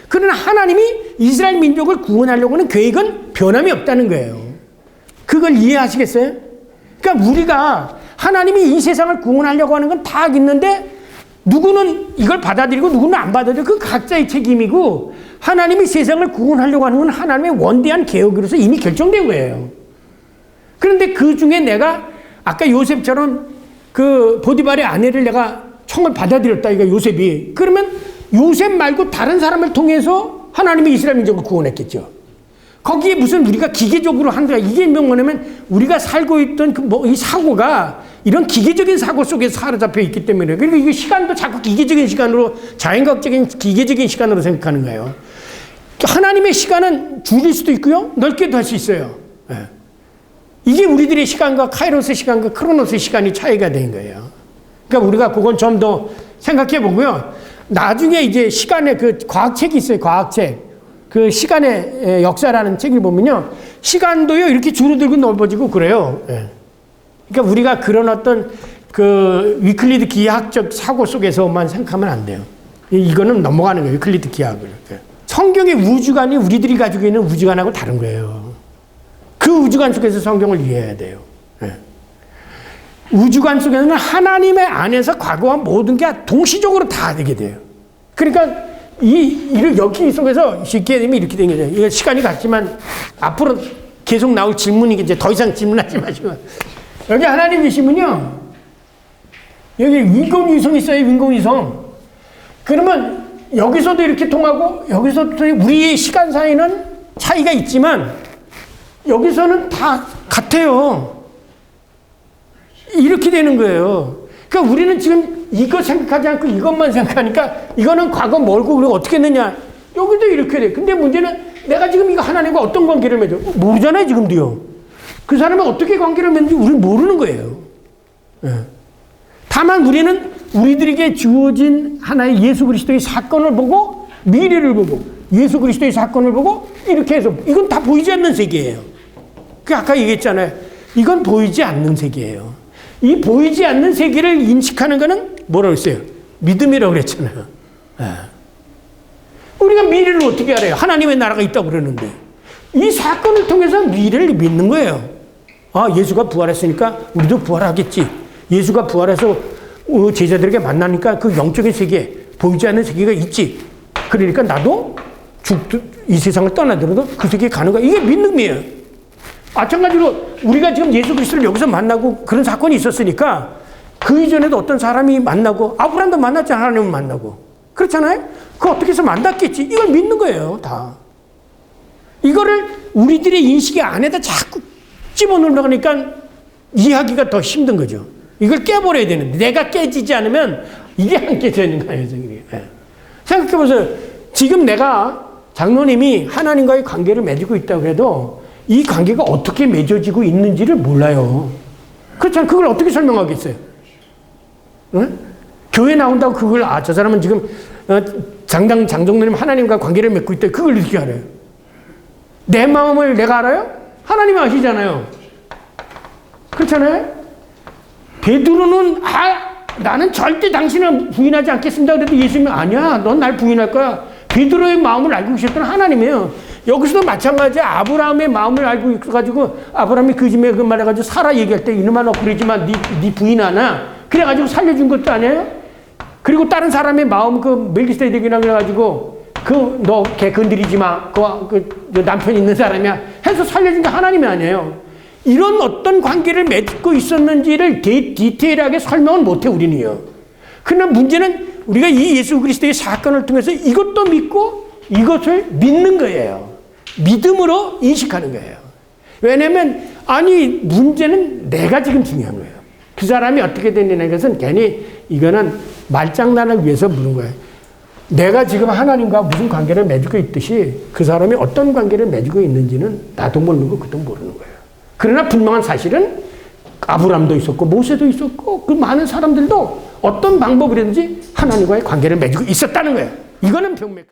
그러나 하나님이 이스라엘 민족을 구원하려고 하는 계획은 변함이 없다는 거예요. 그걸 이해하시겠어요? 그러니까 우리가 하나님이 이 세상을 구원하려고 하는 건 다 있는데 누구는 이걸 받아들이고 누구는 안 받아들이고 그 각자의 책임이고 하나님이 세상을 구원하려고 하는 건 하나님의 원대한 계획으로서 이미 결정된 거예요. 그런데 그 중에 내가 아까 요셉처럼 그 보디발의 아내를 내가 청을 받아들였다 이거 요셉이 그러면 요셉 말고 다른 사람을 통해서 하나님이 이스라엘 민족을 구원했겠죠. 거기에 무슨 우리가 기계적으로 한다 이게 뭐냐면 우리가 살고 있던 이 사고가 이런 기계적인 사고 속에 사로잡혀 있기 때문에 그리고 이 시간도 자꾸 기계적인 시간으로 자연과학적인 기계적인 시간으로 생각하는 거예요. 하나님의 시간은 줄일 수도 있고요 넓게도 할 수 있어요. 네. 이게 우리들의 시간과 카이로스 시간과 크로노스 시간이 차이가 된 거예요. 그러니까 우리가 그건 좀 더 생각해 보고요. 나중에 이제 시간의 그 과학책이 있어요. 과학책. 그 시간의 역사라는 책을 보면요. 시간도요, 이렇게 줄어들고 넓어지고 그래요. 예. 그러니까 우리가 그런 어떤 그 위클리드 기하학적 사고 속에서만 생각하면 안 돼요. 이거는 넘어가는 거예요. 위클리드 기하학을. 예. 성경의 우주관이 우리들이 가지고 있는 우주관하고 다른 거예요. 그 우주관 속에서 성경을 이해해야 돼요. 예. 우주관 속에서는 하나님의 안에서 과거와 모든 게 동시적으로 다 되게 돼요. 그러니까 여기 속에서 쉽게 되면 이렇게 된 거죠. 이거 시간이 갔지만 앞으로 계속 나올 질문이 이제 더 이상 질문하지 마시고 여기 하나님 계시면요. 여기 인공위성 있어요. 인공위성. 그러면 여기서도 이렇게 통하고 여기서도 우리의 시간 사이는 차이가 있지만 여기서는 다 같아요. 이렇게 되는 거예요. 그러니까 우리는 지금 이거 생각하지 않고 이것만 생각하니까 이거는 과거 멀고 우리가 어떻게 했느냐. 여기도 이렇게 돼. 근데 문제는 내가 지금 이거 하나님과 어떤 관계를 맺어? 모르잖아요, 지금도요. 그 사람이 어떻게 관계를 맺는지 우리는 모르는 거예요. 예. 다만 우리는 우리들에게 주어진 하나의 예수 그리스도의 사건을 보고 미래를 보고 예수 그리스도의 사건을 보고 이렇게 해서 이건 다 보이지 않는 세계예요. 그 아까 얘기했잖아요. 이건 보이지 않는 세계예요. 이 보이지 않는 세계를 인식하는 거는 뭐라고 했어요? 믿음이라고 그랬잖아요. 예. 우리가 미래를 어떻게 알아요? 하나님의 나라가 있다고 그러는데 이 사건을 통해서 미래를 믿는 거예요. 아, 예수가 부활했으니까 우리도 부활하겠지. 예수가 부활해서 제자들에게 만나니까 그 영적인 세계, 보이지 않는 세계가 있지. 그러니까 나도 이 세상을 떠나더라도 그 세계에 가는 거야. 이게 믿음이에요. 마찬가지로 우리가 지금 예수 그리스도를 여기서 만나고 그런 사건이 있었으니까 그 이전에도 어떤 사람이 만나고 아브라함도 만났잖아요. 하나님을 만나고. 그렇잖아요? 그 어떻게 해서 만났겠지. 이걸 믿는 거예요. 다. 이거를 우리들의 인식의 안에다 자꾸 집어넣으려니까 이해하기가 더 힘든 거죠. 이걸 깨버려야 되는데 내가 깨지지 않으면 이게 안 깨지는 거예요. 생각해보세요. 지금 내가 장로님이 하나님과의 관계를 맺고 있다고 해도 이 관계가 어떻게 맺어지고 있는지를 몰라요. 그렇잖아요. 그걸 어떻게 설명하겠어요? 응? 교회 나온다고 그걸 저 사람은 지금 장정님 하나님과 관계를 맺고 있다. 그걸 어떻게 알아요? 내 마음을 내가 알아요? 하나님이 아시잖아요. 그렇잖아요? 베드로는 나는 절대 당신을 부인하지 않겠습니다. 그래도 예수님이 아니야. 넌 날 부인할 거야. 베드로의 마음을 알고 계셨던 하나님이에요. 여기서도 마찬가지야. 아브라함의 마음을 알고 있어가지고 아브라함이 그 집에 그 말해가지고 사라 얘기할 때 이놈아 너 그러지만 네 부인하나 그래가지고 살려준 것도 아니에요. 그리고 다른 사람의 마음 그 멜기세덱이라 그래가지고 그 너 걔 건드리지 마. 그 남편 있는 사람이야. 해서 살려준 게 하나님이 아니에요. 이런 어떤 관계를 맺고 있었는지를 디테일하게 설명은 못해 우리는요. 그러나 문제는 우리가 이 예수 그리스도의 사건을 통해서 이것도 믿고 이것을 믿는 거예요. 믿음으로 인식하는 거예요. 왜냐하면 문제는 내가 지금 중요한 거예요. 그 사람이 어떻게 됐느냐는 것은 괜히 이거는 말장난을 위해서 묻는 거예요. 내가 지금 하나님과 무슨 관계를 맺고 있듯이 그 사람이 어떤 관계를 맺고 있는지는 나도 모르고 그도 모르는 거예요. 그러나 분명한 사실은 아브람도 있었고 모세도 있었고 그 많은 사람들도 어떤 방법이든지 하나님과의 관계를 맺고 있었다는 거예요. 이거는 병맥한